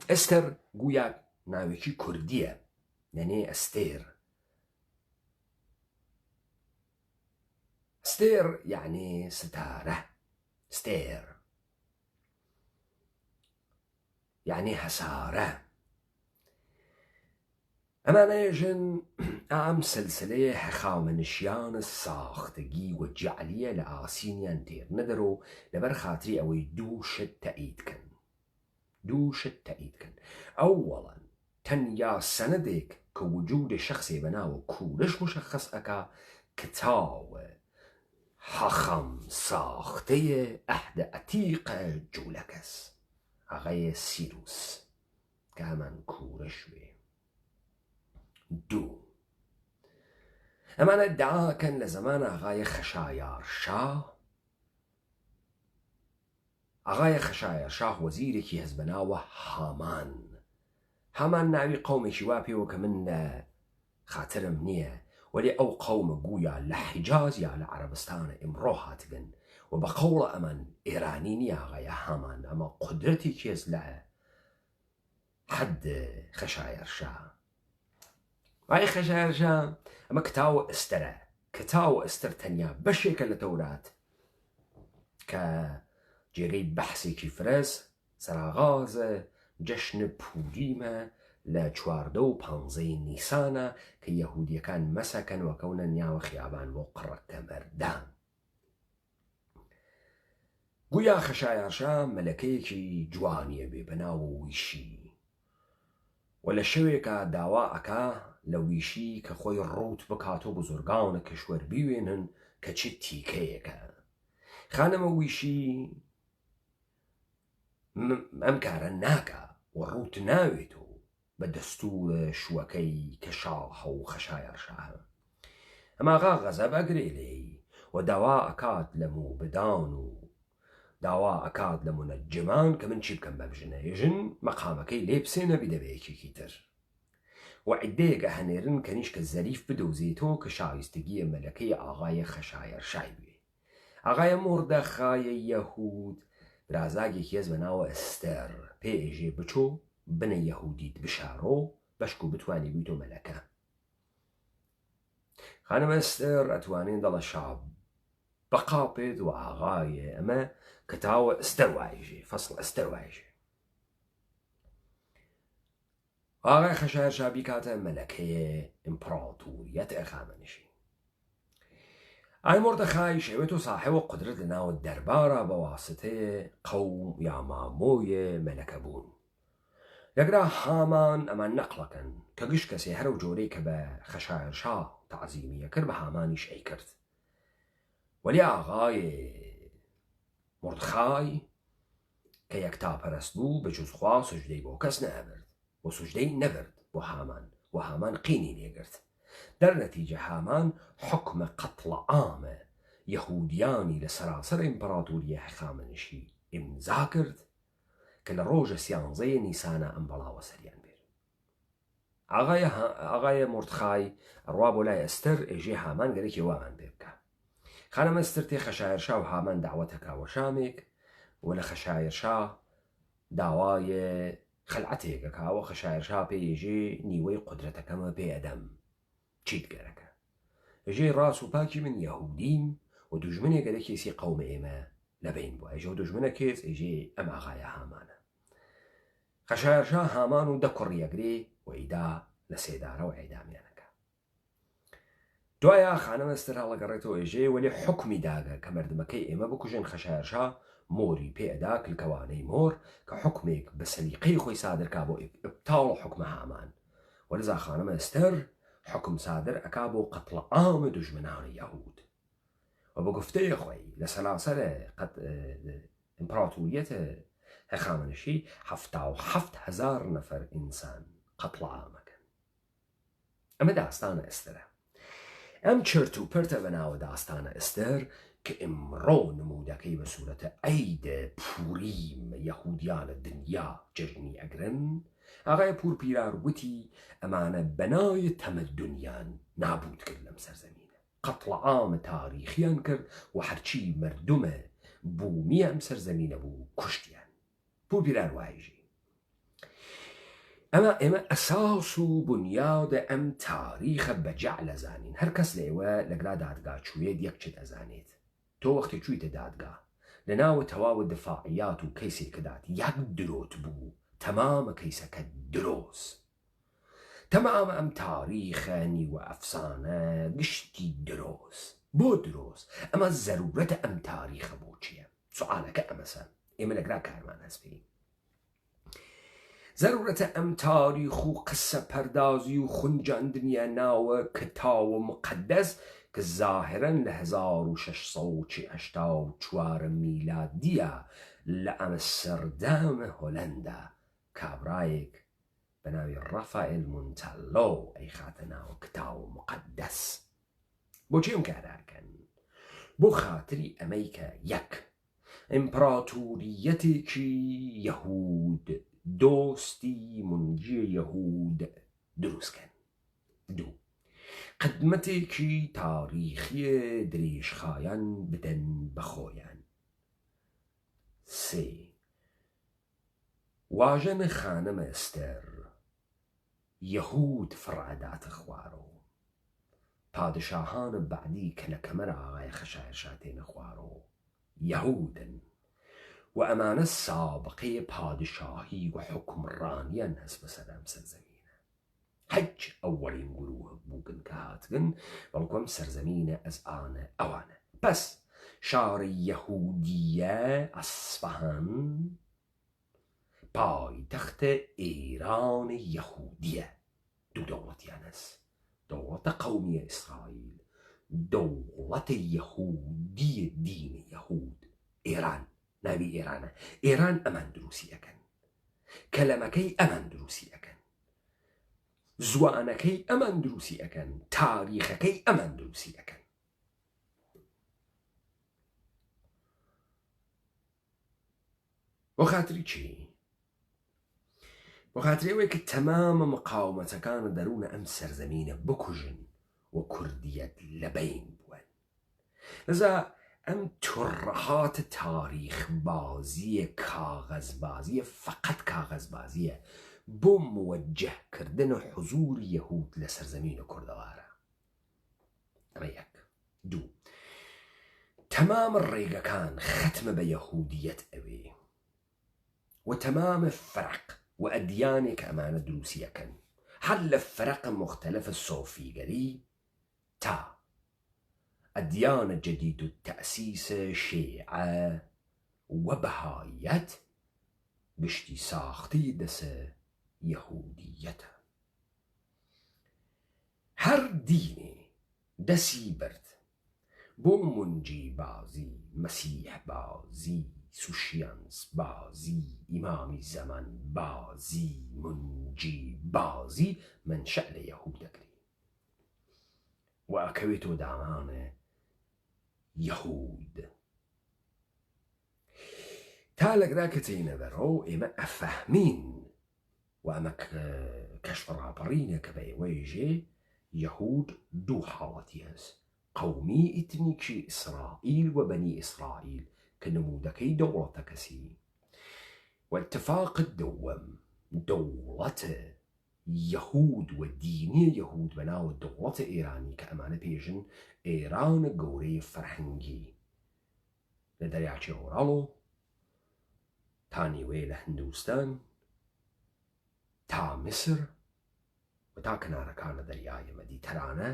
Speaker 1: ئەستەر گویا ناوێکی کوردیە، نەنێ ئەستێر. ستێر یعنی ستارە، ستێر یعنی هەسارە. ئەمانەژن ئام سلسلەیە هەخامنشیانە ساختگی و جعلیە لە ئاسینیان تێر نەدەرۆ لەبەر خاتری ئەوەی دوو شت تەئید کەن. ئەووەڵەن تەنیا سەنەدێک کە وجود شخصێ بەناوە کوورش مشخص ئەکا کتاوە هەخەم ساختەیە ئەحدە ئەتیقە جوولەکەس ئاغای سیروس کە هەمان کوورش وێ. 2 ئەمانە داکەن لە زەمان ئاغای خەشایار شاه. ئاغای خەشایار شاه وەزیرێکی هەز بەناوە هامان ناوی قەومێکی وا پێوە کە من لە خاترم نییە، وەلی ئەو قەومە گویا لە حیجاز یا لە عەرەبستانە ئیمڕۆ هاتگن و بە قەوڵە ئەمان ئێرانی نییە. ئاغای هامان ئەمە قودرەتی کێز لە حەد خەشایار شاه. ئای خەشایار شاه ئەمە کتاوە ئەستەرە. کتاوە ئەستەر تەنیا بەشێکە لە تەورات کە جێگەی بەحسێکی فرەز سەراغازە جەشن پوریمە لە 14 و 15 نیسانە کە یەهودیەکان مەسەکەن و کەونە نیاوە خیابان بۆ قڕەکە مەردان. گویا خەشایارشا مەلەکەیەکی جوانیە بێ بەناوە ویشی و لە شەوێکە داوا ئەکا لە ویشی کە خۆی ڕوت بکات و بزرگانە کەشوەر بیوێنن کە چی تیکەیەکە. خانەمە ویشی ئەم کارە ناکە و ڕوت ناوێت و بە دەستورە شووەکەی کە شاخە و خەشایەر شاهە. ئەماغا غەزەب ئەگرێ لێی و داوا ئەکات لە مو بدان و داوا ئەکات لە مونەجمان کە من چی بکەم بە بژنە ێژن مەقامەکەی لێ بسێنە بیدەبەیەکێکی تر و عیدەیەکە هەنێرن کە نیشکە زەریف بدۆزێتەوە کە شایستگیە مەلەکەی ئاغایە خەشایەر شای بوێ. ئاغایە مۆردەخایە یەهود برازاگێکی هێز بە ناوە ئەستەر پێژێ بچۆ بنە یەهودیت بشارۆ بەشک و بتوانی بیتۆ مەلەکە. خانم ئەستەر ئەتوانێن دەڵە شاب بەقاپێت و ئاغایە ئەمە کە تاوە ئەستەر وایژێ فەسڵ ئەستەر وایژێ. ئاغای خەشایەر شابی کاتە مەلەکەیە ئیمپراتوریەت ئەخامەنشی. ئای مۆردەخای شەوێت و ساحێوە قدرت لە ناوە دەربارە بە واسطەیە قەوم یا مامۆیە مەلەکە بوون. لەگرا هامان ئەمان نەقڵەکەن کە گشت کەسێ هەرە و جۆرەی کە بە خەشایەر شا تەعزیمیە کرد بە هامانیش ئەی کرد. وەلی ئاغای مۆردەخای کە یەکتاپەرست بوو بە جوز خوا سوجدەی بۆ کەس نەبرد و سوجدەی نەبرد بۆ هامان و هامان قینی لێگرت. دەرنەتیجە هامان حکمە قەتڵە ئامە یەهودیانی لە سەراسەر ئیمپراتوریە هەخامنشی ئیمزا کرد کە لە ڕۆژە سیانزەیە نیسانە ئەم بەڵاوە سەریان بێت. ئاغایە مۆردەخای ڕوا بۆ لای ئەستەر ئێژێ هامان گەرەکی وامان پێ بکە. خانم ئەستەر تێ خەشایەر شا و هامان داوەتەکاوە شامێک و لە خەشایەر شا داوایە خەلعەتێکە کاوە خەشایەر شا پێژێ نیوەی قودرەتەکەمە پێ ئەدەم چیت گەرەکە. ئەژێ ڕاست و پاکی من یەهودیم و دوژمنێ گەرە کێسی قەومە ئێمە لەبین بووە. ئەژێ و دوژمنە کێس ئێژێ ئەم ئاغایە هامانە. خەشایەر شا هامان و دەکوڕیەگرێ و ئیدا لە سێدارەوە ئەیدامیانەکە. دوایە خانم ئەستەر هەڵەگەڕێتەوە ئێژێ وەلی حکمی داگە کە مردمەکەی ئێمە بکوژن. خەشایەر شا مۆری پێدا کلکەوانەی مۆر کە حکمێک بە سەلیقەی خۆی سادرکا بۆ ئیبتاڵ حکمە هامان. وەلذا خانم ئەستەر حکم سادر ئەکا بۆ قەتڵە ئامە دوژمنانی یەهود و بە گفتەی خۆی لە سەلاسەرە ئیمپراتوریەتە هەخامنشی 77,000 نەفەر ئینسان قەتڵە ئامەکەن. ئەمە داستانە ئەستەرە. ئەم چرت و پرتە بەناوە داستانە ئەستەر کە ئمڕۆ نمودەکەی بە سوورەتە ئەیدە پوریم یەهودیانە دنیا جەژنی ئەگرن. ئاغای پور پیرار وتی ئەمانە بەنای تەمەدونیان نابود کرد لەم سەرزەمینە. قەتڵە ئامە تاریخیان کرد و هەرچی مردمە بوومیە ئەم سەرزەمینە بوو کوشتیان. پور پیرار وایژی ئێمە ئەساس و بنیادە ئەم تاریخە بەجەع لەزانین. هەر کەس لێوە لەگرا دادگا چوێت یەکچت ئەزانێت. تۆ وەختی چوویتە دادگا لە ناوە تەواوە دفاعیات و کەیسێکەدات یەک درۆت بوو تەمامە کەیسەکە درۆست. تەمامە ئەم تاریخە نیوە ئەفسانە گشتی درۆست. بۆ درۆست ئەمە زەرورەتە ئەم تاریخە بۆ چییە؟ سوالەکە ئەمەسە ئێمە لەگرا کارمان هەسپێین. زەرورەتە ئەم تاریخ و قسە پەردازی و خونجاندنیە ناوە کتاوە مقدەس کە زاهرەن لە 1684 میلادیە لە ئەمستەردام هۆلەندا کابرایەک بە ناوی ڕەفائێل مۆنتەلۆ ئەی خاتە ناوە کتاوە مقدەس. بۆچی ئەم کاراکەن؟ بۆ خاتری ئەمەی کە یەک ئیمپراتوریەتێکی یەهود دۆستی منجی یەهود دروستکەن. دوو قدمەتێکی تاریخیە درێژخایەن بدەن بەخۆیان. سێ واژەنە خانەمە ئەستەر یەهود فڕعەداتە خوارۆ پادشاهانە بەعدی کە لە کەمەرە ئاغای خەشایەر شا تێنە خوارۆ یەهودن و ئەمانە سابقەی پادشاهی و حکمڕانیان هەست بەسەر ئەم سەرزەمینە. هەج ئەوەڵین گروه بووگن کە هاتگن بەڵکو ئەم سەرزەمینە ئەزئانە ئەوانە. پس شاری یەهودیە ئەسفەهان پایتەختە ئێران یەهودیە. دوو دەوڵەتیان هەست، دەوڵەتە قەومیە ئیسرائیل، دەوڵەتە یەهودیە دینی یەهود ئێران ناوی ئێرانە. ئێران ئەمان دروستی ئەەکەن، کەلەمەکەی ئەمان دروستی ئەەکەن، زوانەکەی ئەمان دروستی ئەەکەن، تاریخەکەی ئەمان دروستی ئەەکەن. بۆ خاتری چی؟ بۆ خاتری ئەوەی کە تەمامە مقاومەتەکانە دەروونە ئەم سەرزەمینە بکوژن و کوردیەت لەبەین بوون. لەذا ئەم تڕەهاتە تاریخ بازیە، کاغەزبازیە، فقط کاغەزبازیە بۆ موجهکردن حضور یەهود لە سەرزەمینە کوردەوارە. ئەمە یەک. دوو، تەمامە ڕێگەکان ختمە بە یەهودیەت ئەوێ و تەمامە فرق و ئەدیانێک ئەمانە دروسیەکەن، هەر لە فرق مختلف سۆفیگەری تا ئەدیانە جدید و تەسیس شیعە و بەهایەت گشتی ساختی دەسە یەهودیەتە. هەر دینێ دەسی برد بۆ منجی بازی، مەسیح بازی، سوشیانس بازی، ئیمامی زەمان بازی، منجی بازی، منشەء لە یەهود دەکری و ئەکەوێتەوە دامانە یەهود. تا لەگرا کە چینە بەرەو ئێمە ئەفەهمین و ئەمە کەشف ڕاپەڕینە کە بە ئێوەیژێ یەهود دوو حاڵەتی هەست: قەومی ئیتنیکی ئیسرائیل و بەنی ئیسرائیل کە نمودەکەی دەوڵەتە کەسی، واتفاق دووەم دەوڵەتە یەهود و دینی یەهود بەناوە دەوڵەتە ئێرانی کە ئەمانە پێژن ئێرانە گەورەی فەرهەنگی لە دەریاچی ئۆڕاڵ و تا نیوەیە لە هەندوستان تا میسر و تا کەنارەکانە دەریای مەدیتەرانە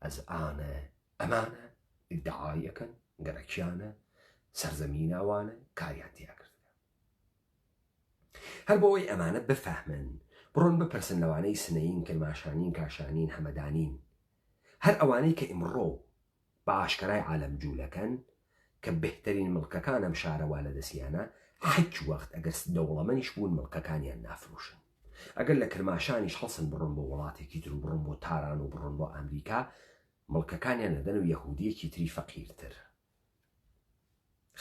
Speaker 1: ئەزئانە ئەمانە ئیدعای ئەەکەن گەرەکیانە سەرزەمیناوانە کاریان تیا کردە. هەر بۆەوەی ئەمانە بفەهمن بڕۆن بپرسن لەوانەی سنەیین، کلماشانین، کاشانین، هەمەدانین، هەر ئەوانەی کە ئیمڕۆ بە ئاشکرای عالەم جوولەکەن کە بهترین مڵکەکان ئەم شارەوا لە دەستیانە، هیچ وەخت ئەگەر دەوڵەمەنیش بوون مڵکەکانیان نافرۆشن. ئەگەر لە کرماشانیش هەڵسن بڕۆن بۆ وڵاتێکی تر و بڕۆن بۆ تاران و بڕۆن بۆ ئەمریکا، مڵکەکانیان لەدەن و یەهودیەکی تری فەقیرتر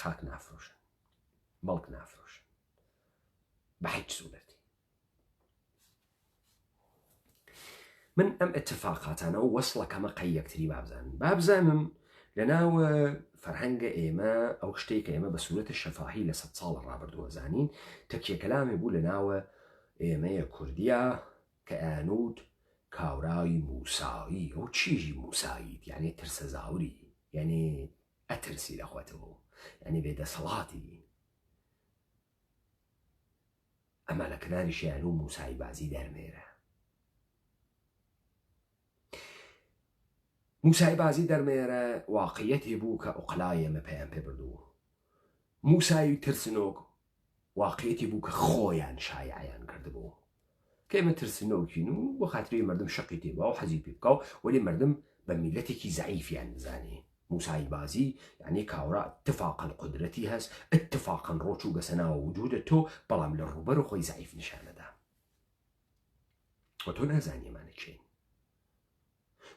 Speaker 1: خاک نافرۆشن، بەڵک نافرۆشن بە هیچ سوورەتی. من ئەم ئەتفاقاتانە و وەسڵەکەمە قەی یەکتری بابزانم لە ناوە فەرهەنگە ئێمە ئەو شتێک ئێمە بە سوورەتە شەفاهی لە 100 ساڵ ڕابردووە زانین، تەکیەکەلامێ بوو لە ناوە ئێمەیە کوردیە کە ئەیانوت کاورای موسایی. ئەو چیژی موساییت یعنی ترسە زاوری، یعنی ئەترسی لەخواتەوە، یعنی بێدەسەڵاتی. ئەمە لە کناریشیان و موسایی بازی دەرمێرە. موسایی بازی دەرمێرە واقعیەتی بوو کە ئوقلای ئەمە پێیان پێ بردووە. موسایی ترسنۆک واقعیەتی بوو کە خۆیان شایعیان کردبوو کە ئێمە ترسنۆکین و بۆ خاتری مردم شەقی تێبا و حەزی پێ بکە و وەلی مردم بە میلەتێکی زەعیفیان بزانێ. موسایی بازی یعنی کاورا اتفاقا قدرەتی هەست، اتفاقا ڕۆچ و گەسەناوە وجودە تۆ، بەڵام لە ڕوبەر و خۆی زەعیف نیشانەدا و تۆ نازانی ئەمانە چین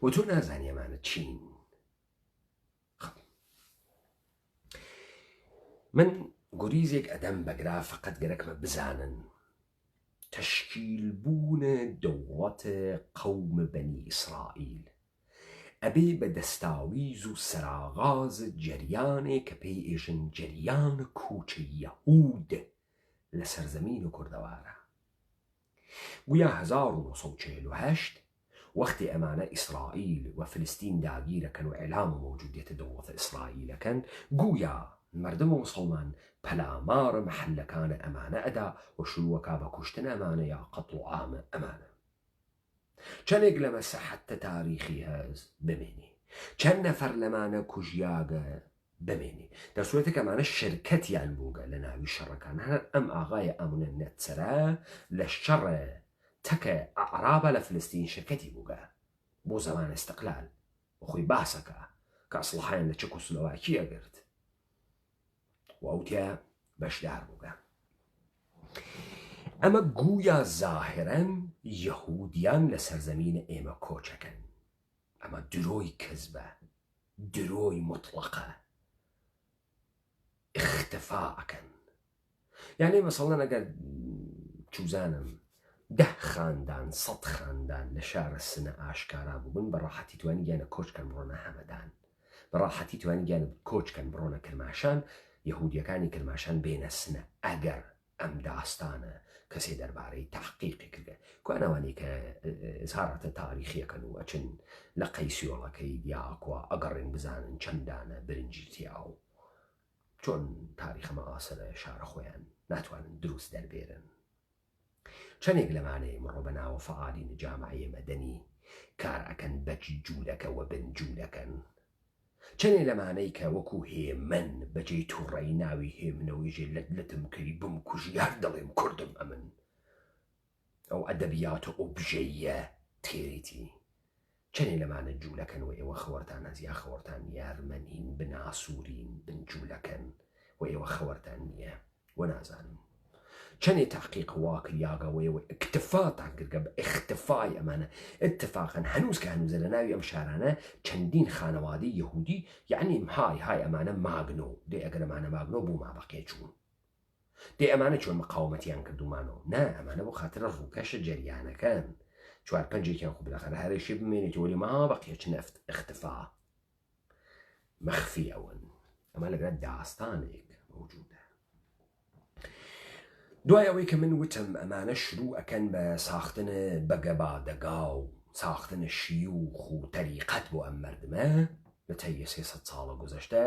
Speaker 1: و تۆ نازانی ئەمانە چین. من گوریزێک ئەدەم بەگرا فقط گەرەکمە بزانن تشکیل بوون دەوڵەتە قەوم بەنی ئیسرائیل ئەبێ بە دەستاویز و سەراغاز جەریانێک کە پێی ئێژن جەریان کوچە یەهود لە سەرزەمین کوردەوارە. گویا 1948 وەختی ئەمانە ئیسرائیل و فلستین داگیرەکەن و ئێلام و موجودیەتە دەوڵەتە ئیسرائیلەکەن، گویا مردم و مسلمان پەلامارە مەحەلەکانە ئەمانە ئەدا و شروعەکا بە کوشتن ئەمانە یا قەتڵ و عامە ئەمانە. چەندێک لە مەسەحەتە تاریخی هەست بمێنی، چەند نەفەر لەمانە کوژیاگە بمێنی، دەسوێتە کە ئەمانە شرکەتیان بووگە لە ناوی شەڕەکان. هەر ئەم ئاغای ئەمونە نەتسەرە لە شەڕە تەکە عەرابە لە فلستین شرکەتی بووگە بۆ زەمان ئستقلال و خۆی باسەکە کە ئەسڵحەیان لە چەک و سلۆواکی ئەگرت و ئەوتیا بەشدار بووگە. ئەمە گویا زاهرەن یەهودیان لە سەرزەمینە ئێمە کۆچەکەن. ئەمە درۆی کەزبە، درۆی مطلقە، اختفاءەکەن. یعنی مەسەڵەن ئەگەر چوزانم 10 خاندان 100 خاندان لە شارە سنە ئاشکارا بوون، بەڕاحەتی توانی گیانە کۆچکەن بڕۆنە هەمەدان، بەڕاحەتی توانی گیانە کۆچکەن بڕۆنە کرماشان، یەهودیەکانی کرماشان بێنە سنە. ئەگەر ئەم داستانە کەسێ دەربارەی تحقیقی کردە، کوانەوانی کە ئزهاراتە تاریخیەکەن و ئەچن لە قەیسیۆڵەکەی دیاکوە ئەگەڕێن بزانن چەندانە برنجی تیا و چۆن تاریخە مەعاسرە شارە خۆیان ناتوانن دروست دەربێرن. چەندێک لەمانەیە مرۆ بە ناوە فعالین جامعەیە مەدەنی کار ئەکەن بەج جوولەکە و بن جوولەکەن. چەندێک لەمانەی کە وەکو هێمن بەجێی تووڕەی ناوی هێمنەوەیژێ لەتم کردی بم کوژی هەر دەڵێم کوردم ئەمن. ئەو ئەدەبیاتە ئۆبژەیە تێریتی. چەندێک لەمانە جوولەکەن و ئێوە خەوەرتان هەزیا خەوەرتان یارمەنین بناسوورین بن جوولەکەن و ئێوە خەوەرتان نییە و نازانم. چەندێ تحقیق واکریاگەوەیەوە اکتفاتان کردگە بە اختفای ئەمانە. اتفاقا هەنووز کە هەنووزە لە ناوی ئەم شارانە چەندین خانەوادەی یەهودی یعنی های ئەمانە ماگنۆ دێ ئەگەر ئەمانە ماگنۆ بوو مابەقێ چوون، دێ ئەمانە چۆن مقاومەتیان کردومانەوە. نا ئەمانە بۆ خاترە ڕووکەشە جەریانەکەن. 4-5 خو بالاخره هەرێشی بمێنێت وەلی مابەقێ چ نەفت اختفا مەخفی ئەون. ئەمە لەگەڵ داستانێک موجودە. دوای ئەوەی کە من وتم ئەمانە شروع ئەکەن بە ساختن بەگەبادەگا و ساختن شیوخ و تەریقەت بۆ ئەم مردمە لە تەیە 300 ساڵە گذەشتە،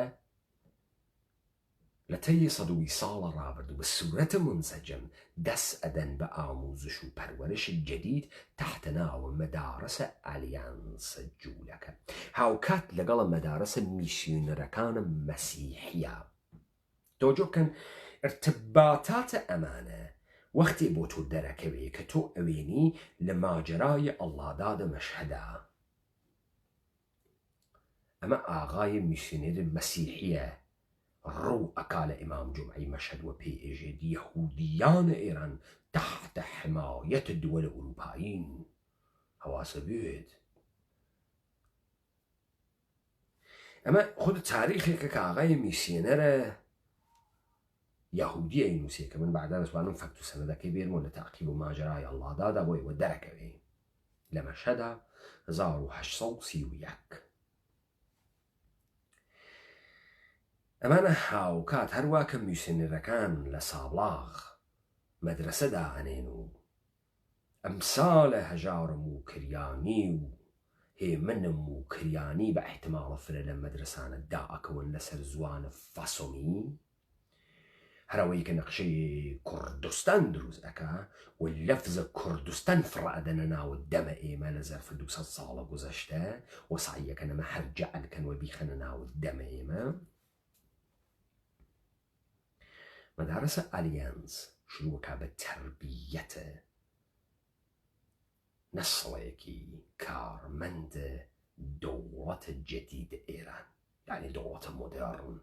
Speaker 1: لە تەیە 120 ساڵە ڕابردوو بە سوورەتە منسەجم دەست ئەدەن بە ئاموزش و پەروەرش جدید تحتە ناوە مەدارسە ئالیانسە جوولەکە، هاوکات لەگەڵە مەدارسە میسیۆنەرەکانە مەسیحیە. تۆجۆ بکەن ارتباطاتە ئەمانە وەختی بۆ تۆ دەرەکەوێ کە تۆ ئەوێنی لە ماجرای ئەڵڵادا دەمەشهەدا. ئەمە ئاغای میسیۆنێر مەسیحیە ڕوو ئەکا لە ئیمام جومعەی مەشهەد و پێی ئێژێت یەهودیانە ئێران تحتە حمایەتە دووەلە ئوروپاین. هەواسە بێت ئەمە خود تاریخێکە کە ئاغای میسیۆنەرە یەهودیە ئینووسێ کە من بعدا دەتوانم فەکت و سەنەدەکەی بێرمەوە لە تاقیب و ماجرای ئەڵڵادادا بۆ ئێوە دەرەکەوێ لە مەشهەدا 1831. ئەمانە هاوکات هەروە کە میسیۆنەرەکان لە سابڵاغ مەدرسەدا ئەنێن و ئەمسالە هەژارم و کریانی و هێمنم و کریانی بە احتماڵە فرە لە مەدرسانە دائەکەون لەسەر زوانە فاسۆمی، هەرەوەی کە نەقشەی کوردستان دروست ئەکا و لەفزە کوردستان فڕادەنە ناوە دەمە ئێمە لە زەرف 200 ساڵە گذەشتە و سعیەکە نەمە هەرجەعەلکەن و بیخەنە ناوە دەمە ئێمە. مەدارسە ئالیانس شروعکە بە تەربیەتە نەسڵێکی کارمەند دەوڵەتە جەدید ئێران، یعنی دەوڵەتە مۆدێڕن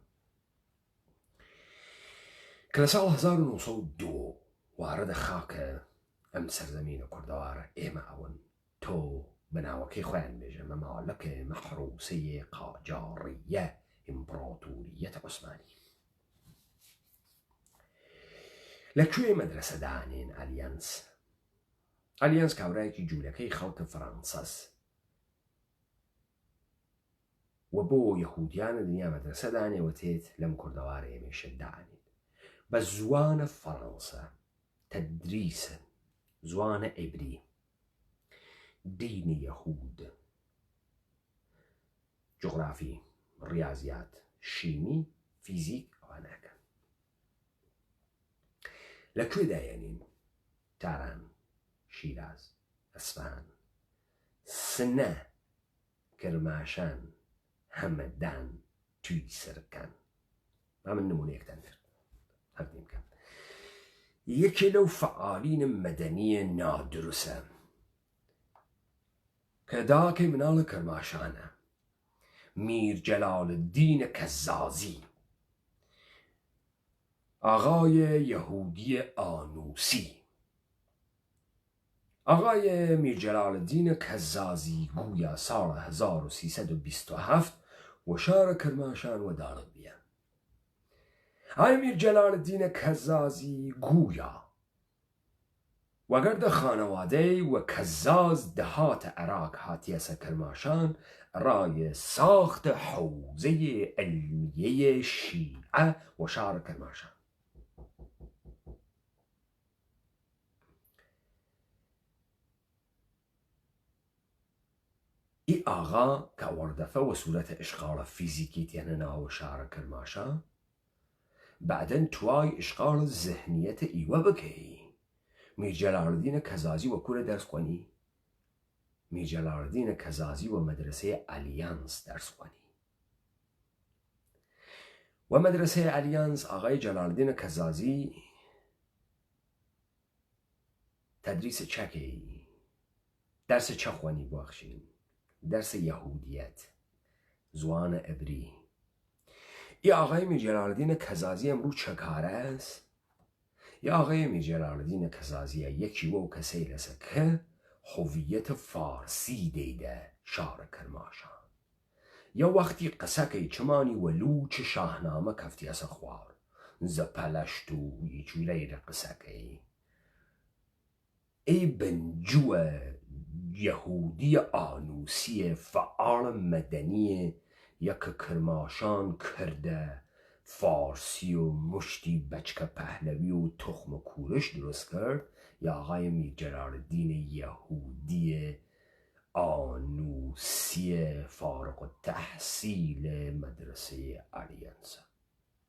Speaker 1: کە لە ساڵ 1902 واردە خاکە ئەم سەرزەمینە کوردەوارە ئێمە ئەون تۆ بەناوەکەی خۆیان بێژە مەماڵەکە مەحروسەیە قاجاڕیە ئیمپراتوریەتە عوسمانی. لەکوێ مەدرسە دانێن ئالیانس؟ ئالیانس کاورایەکی جوولەکەی خەڵکە فەرانسەس و بۆ یەهودیانە دنیا مەدرسە دانێوە تێت لەم کوردەوارە ئێمەشە دانێت بە زوانە فەڕەنسە، تەدریسە زوانە عیبری، دینی یەهود، جغرافی، ڕیاضیات، شیمی، فیزیک ئەوانەکە. لەکوێ دایەنین؟ تاران، شیراز، ئەسفەهان، سنە، کرماشان، هەمەدان، توی سەرکان. با من نمونەیەکتان کرد هەردیم کەم. یەکێ لەو فعالینە مەدەنیە نادروسە کە داکەی مناڵە کرماشانە، میر جەلالدینە کەزازی آقای یهودی آنوسی. آقای میرجلال الدین کزازی گویا سال 1327 و شهر کرماشان و دارد بیان. آقای میرجلال الدین کزازی گویا و گرد خانواده و کزاز دهات عراق هاتیس کرماشان رای ساخت حوزه علمیه شیعه و شهر کرماشان. ای آقا که وردفه و صورت اشغال فیزیکی تیننا و شهر کرماشان بعدن توای اشغال ذهنیت ایوه بکی. میرجلال الدین کزازی و کور درس کنی؟ میرجلال الدین کزازی و مدرسه الیانس درس کنی. و مدرسه الیانس آقای جلال الدین کزازی تدریس چکی؟ درس چه خوانی بخشین؟ درس یهودیت، زوان عبری. ای آقای میرجلال الدین کزازی امروز چه کاره است؟ یا آقای میرجلال الدین کزازی یکی و کسی لسه که هویت فارسی دیده شهر کرماشان. یا وقتی قصه که چمانی ولوچ شاهنامه کفتی از خوار زپلشت و یچوله را قصه که ای بنجو یهودی آنوسی فعال مدنی یک کرماشان کرده فارسی و مشتی بچک پهلوی و تخم و کورش درست کرد، یا آقای میرجلال الدین یهودی آنوسی فارغ التحصیل مدرسه الیانس؟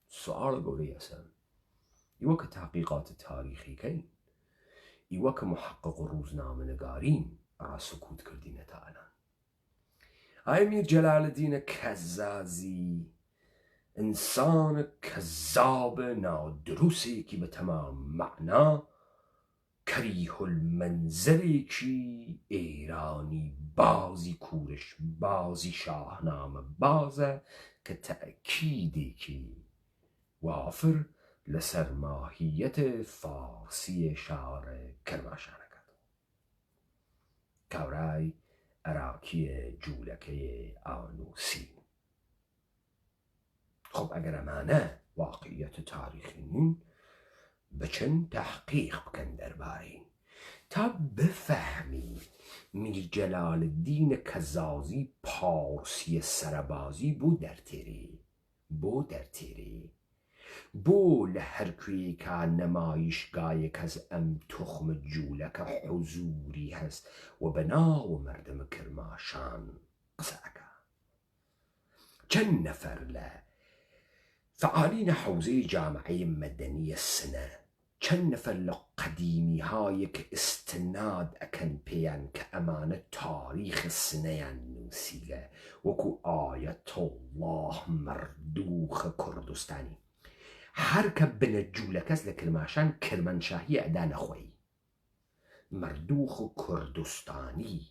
Speaker 1: سوال گوری هستم. ایوه که تحقیقات تاریخی کن، ایوه که محقق و روزنامه نگارین را سکوت کردین تا الان. آقای میرجلال الدین کزازی انسان کذاب نادروسی که به تمام معنا کریه المنظری کی ایرانی بازی کورش بازی شاهنامه بازه که تأکیدی کی وافر لسر ماهیت فارسی شعر کرماشان کرد. کورای عراقی جولکه آنوسی. خب اگر امانه واقعیت تاریخی نین بچن تحقیق بکن درباره تا بفهمی میرجلال الدین کزازی پارسی سربازی بو در تیری بو لحرکوی که نمایشگاه که از ام تخم جولک حضوری هست و بنا و مردم کرماشان قصعکا چند نفر له فعالین حوزه جامعه مدنی سنه چند نفر لقدیمی های که استناد اکن پیان که امانه تاریخ سنه نوسیله وکو آیت الله مردوخ کردستانی هر که بنجولک از لکرماشان کرمانشاهی ادا نخوی مردوخ کردستانی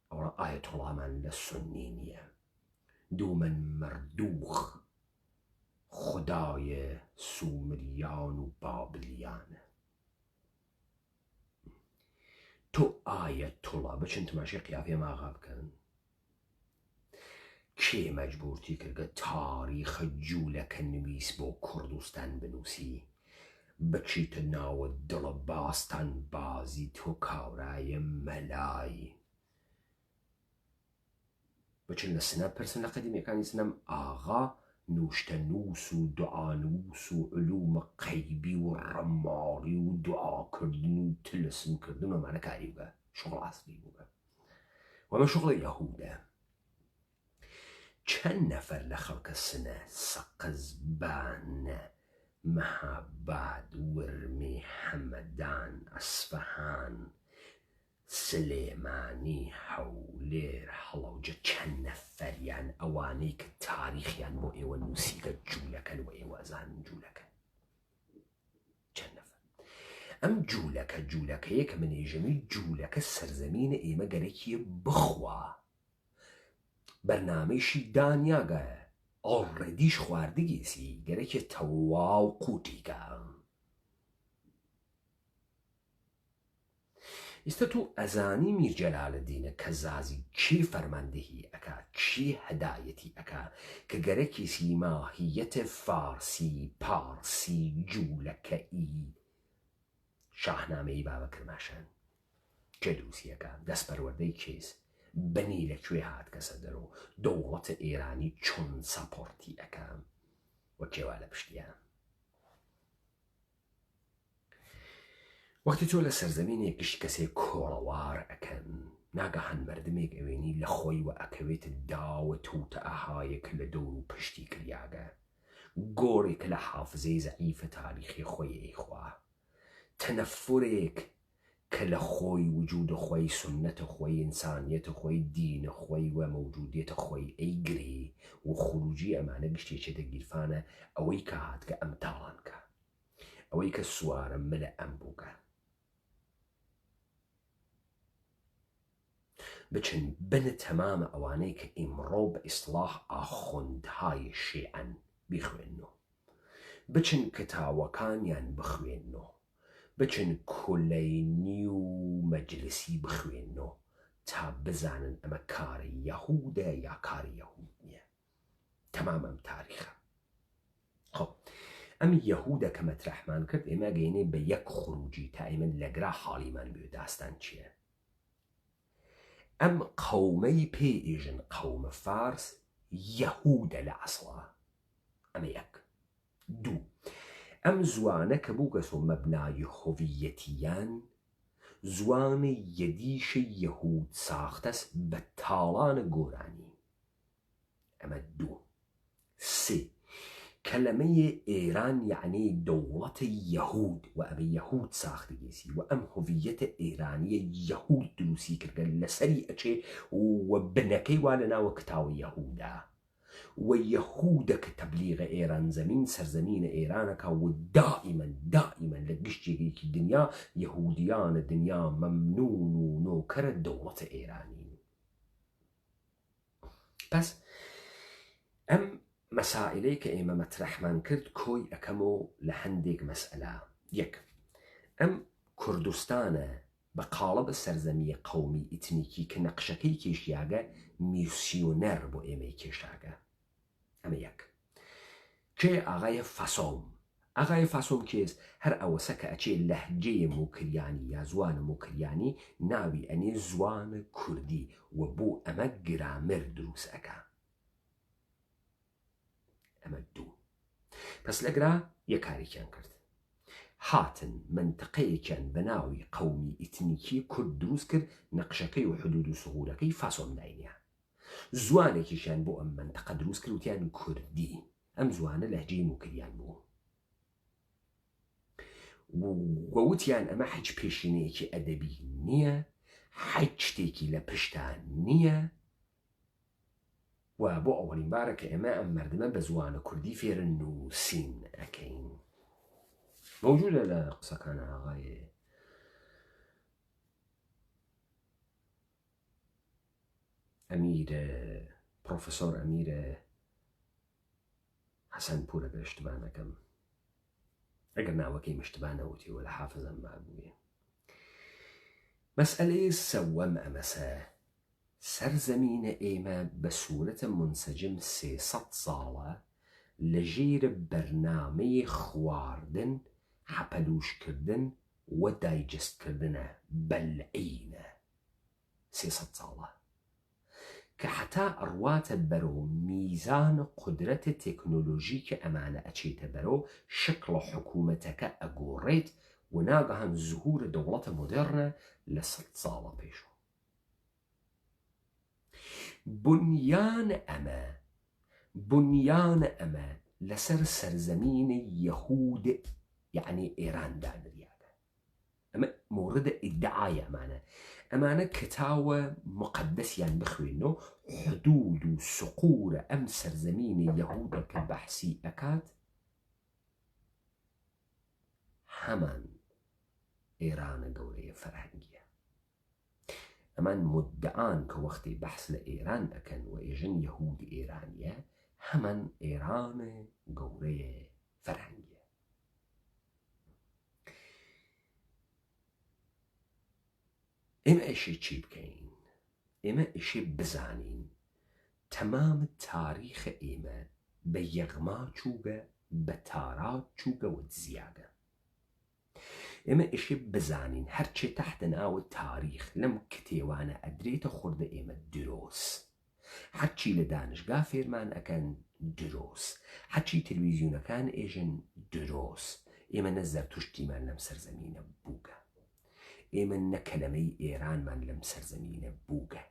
Speaker 1: اور آیت الله من لسنینیه دومن مردوخ خدای سومریان و بابلیان. تو آیت الله بچن تماشی قیافه ما غاب کن کی مجبورتی که تاریخ جولک نویس با کردستان بنوسی بچی تو ناو دل باستان بازی تو کارای ملای بچن لسنه پرسن لقدیمی کانی سنم آغا نوشتنوس و دعانوس و علوم غیبی و رمالی و دعا کردن و تلسم کردن و معنی کاری بگه شغل اصلی بگه و من شغل یهوده. چند نفر لخلق السنة سقزبان مهاباد ورمي حمدان اصفهان سليماني حولير حلوجة چند نفريان اوانيك تاريخيان بو ايوه نوسيقى جولكن و ايوه زان جولكن چند نفر ام جولكه يك من يجمي جولكه سرزمين ايما گريكي بخوا برنامجی دانیاگه ئۆڵڕێدیش خواردگیسی گەرەکێ تەواو قوتیکە. ئێستا تو ئەزانی میر جەلالەدینە کە زازی چی فەرماندەهی ئەکا، چی هەدایەتی ئەکا کە گەرەکیسی ماهیەتە فارسی پارسی جوولەکەئی شاهنامەی بابەکرماشان چێ دروستیەکە، دەستپەروەردەی کێس بنی لەکوێ هات کەسە دەرۆ، دەوڵەتە ئێرانی چۆن ساپۆرتی ئەکا وە کێوا لە پشتیان. وەختی تۆ لە سەرزەمینێکیش کەسێک کۆڵەوار ئەکەن، ناگەهان مردمێک ئەوێنی لە خۆی و ئەکەوێتە داوە تووتە ئەهایەک لە دەور و پشتی کریاگە، گۆڕێک لە حافزەی زەعیفە تاریخی خۆی ئەیخوا، تەنەفورێک کە لە خۆی وجودە خۆی سنەتە خۆی ئینسانیەتە خۆی دینە خۆی و مەوجودیەتە خۆی ئەیگرێ و خروجی ئەمانە گشتێکێتە گیرفانە ئەوەی کە هات کە ئەم تاڵانکە، ئەوەی کە سوارە ملە ئەم بووکە. بچن بنە تەمامە ئەوانەی کە ئیمڕۆ بە ئیسلاح ئاخوندهای شیعەن بیخوێننەوە، بچن کتاوەکانیان بخوێننەوە، بچن کولەینی و مەجلسی بخوێننەوە تا بزانن ئەمە کاری یەهودە یا کاری یەهود نییە. تەمام ئەم تاریخە. خۆ ئەم یەهودە کە مەترەحمان کرد ئێمە گەینێ بە یەک خروجی تا ئێمە لەگرا حاڵیمان بێ داستان چییە. ئەم قەومەی پێ ئێژن قەومە فارس یەهودە لە عەسڵا. ئەمە یەک. دوو، ئەم زوانە کە بوو گەسۆ مەبنای هۆڤیەتیان زوانە یەدیشە یەهود ساختەس بە تاڵانە گۆرانی. ئەمە دوو. سێ، کەلەمەیە ئێران یعنی دەوڵەتە یەهود و ئەمە یەهود ساختگیسی و ئەم هۆڤیەتە ئێرانیە یەهود دروستی کردگە لەسەری ئەچێ و بنەکەی وا لە ناوە کتاوە یەهودا و یەهودە کە تەبلیغە ئێران زەمین سەرزەمینە ئێرانەکە و دائیمەن لە گشتێکی دنیا یەهودیانە دنیا مەمنون و نۆکەرە دەوڵەتە ئێرانی. پس ئەم مەسائلەی کە ئێمە مەترەحمان کرد کۆی ئەەکەمەوە لە هەندێک مەسئلە. یەک، ئەم کوردستانە بە قاڵبە سەرزەمیە قەومی ئیتنیکی کە نەقشەکەی کێشیاگە میسیۆنەر بۆ ئێمەی کێشاگە. ئەمە یەک. کێ ئاغای فەسۆم. ئاغای فەسۆم کێز هەر ئەوەسە کە ئەچێ لەهجەیە موکریانی یا زوانە موکریانی ناوی ئەنێ زوانە کوردی و بۆ ئەمە گرامر دروست ئەکا. ئەمە دوو. پس لەگرا یەکارێکیان کرد، هاتن منتقەیەکیان بە ناوی قەومی ئیتنیکی کورد دروست کرد، نەقشەکەی و حدود و سوغورەکەی فاسۆم داینیا. زوانێکیشیان بۆ ئەم منتقە دروست کرد وتیان کوردی. ئەم زوانە لەهجەی موکریان بوو ووتیان ئەمە هیچ پێشینەیەکی ئەدەبی نییە، هیچ شتێکی لە پشتان نییە و بۆ ئەوەڵین بارە کە ئێمە ئەم مردمە بە زوانە کوردی فێرە نووسین ئەەکەین. موجودە لە قسەکان ئاغای ئەمیر پرۆفسۆر ئەمیر حەسەن پورە گەشتبانەکەم، ئەگەر ناوەکەی مشتبانەوتی و لە حافزم بابووێ. مەسئلەی سەوەم ئەمەسە، سەرزەمینە ئێمە بە سوورەتە منسەجم 300 ساڵە لە ژێرە بەرنامەی خواردن، حەپەلوشکردن و دایجستکردنە بەلعینە. 300 ساڵە کە حتا ئەڕواتە بەرەو میزان قودرەتە تێکنۆلۆژیکە ئەمانە ئەچێتە بەرەو شکڵە حکوومەتەکە ئەگۆڕێت و ناگەهان زوهورە دەوڵەتە مۆدێڕنە لە 100 ساڵە پێشوە. بنیان ئەمە لەسەر سەرزەمینە یەهود یعنی ئێراندا دەریاگە. ئەمە موردە ئیدعای ئەمانە کتاوە مقدسیان بخوێنەوە، حدود و سقورە ئەم سەرزەمینە یەهودە کە بەحسی ئەکات هەمان ئێرانە گەورەیە فەرهەنگیە. ئەمان مدعان کە وەختی بەحس لە ئێران ئەکەن و ئێژن یەهود ئێرانیە، هەمان ئێرانە گەورەیە فەرهەنگیە. ئێمە ئێشێ چی بکەین؟ ئێمە ئێشێ بزانین تەمام تاریخە ئێمە بە یەغما چووگە، بە تارات چووگەوە زیاگە. ئێمە ئێشێ بزانین هەرچێ تەحتە ناوە تاریخ لەم کتێوانە ئەدرێتە خوردە ئێمە دروست. هەرچی لە دانشگا فێرمان ئەکەن دروست، هەرچی تەلەڤیزیۆنەکان ئێژن دروست. ئێمە نە زەرتوشتیمان لەم سەرزەمینە بووگە، ئێمە نە کەلەمەی ئێرانمان لەم سەرزەمینە بووگە،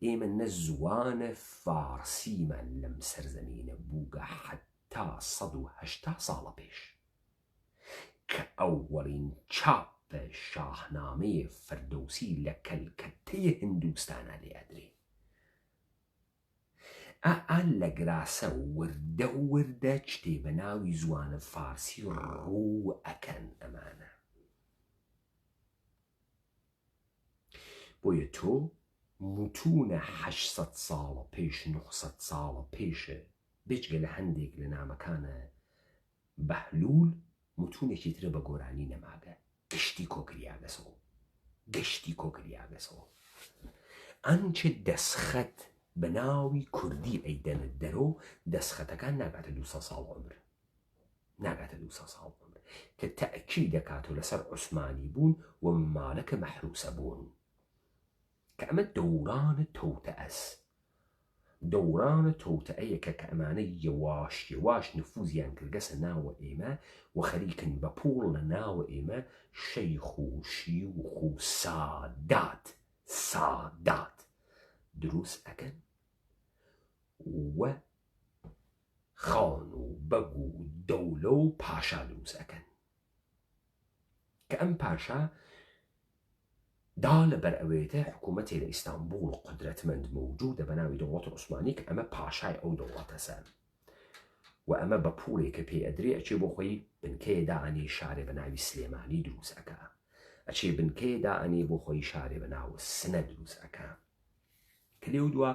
Speaker 1: ئێمە نە زوانە فارسیمان لەم سەرزەمینە بووگە حتا 180 ساڵە پێش کە ئەووەڵین چاپە شاهنامەیە فەردەوسی لە کەلکەتەیە هندوستانە لێ ئەدرێ. ئەل لە گراسە وردە وردە شتێ بە ناوی زوانە فارسی ڕوو ئەکەن. ئەمانە بۆیە تۆ متونە 800 ساڵە پێش 900 ساڵە پێشە بێجگە لە هەندێک لە نامەکانە بەهلول متونێکی ترە بە گۆرانی نەماگە. گشتی کۆکریاگەسەوە ئەنچە دەسخەت بە ناوی کوردی ئەیدەنت دەرۆ دەسخەتەکان ناگاتە 200 ساڵ عمر، ناگاتە 200 ساڵ عمر، کە تەئکید دەکاتەوە لەسەر عوسمانی بوون و مالەکە مەحروسە بوون، کە ئەمە دەورانە تەوتەئەس، دەورانە تەوتەئەیەکە کە ئەمانە یەواش یەواش نفوزیان کردگەسە ناوە ئێمە و خەریکن بە پوڵ لە ناوە ئێمە شەیخ و شیوخ و سادات دروست ئەکەن و خان و بەگ و دەولە و پاشا دروست ئەکەن، کە ئەم پاشا دا لەبەر ئەوەیەتە حکوومەتێ لە ئیستانبول قدرەتمەند موجودە بە ناوی دەوڵەتی عوسمانی کە ئەمە پاشای ئەو دەوڵەتەسە و ئەمە بە پوڵێکە پێ ئەدرێ ئەچێ بۆ خۆی بنکەیە داعەنێ شارێ بە ناوی سلێمانی دروست ئەکا، ئەچێ بنکەیە داعەنێ بۆ خۆی شارێ بە ناوە سنە دروست ئەکا، کە لێو دووە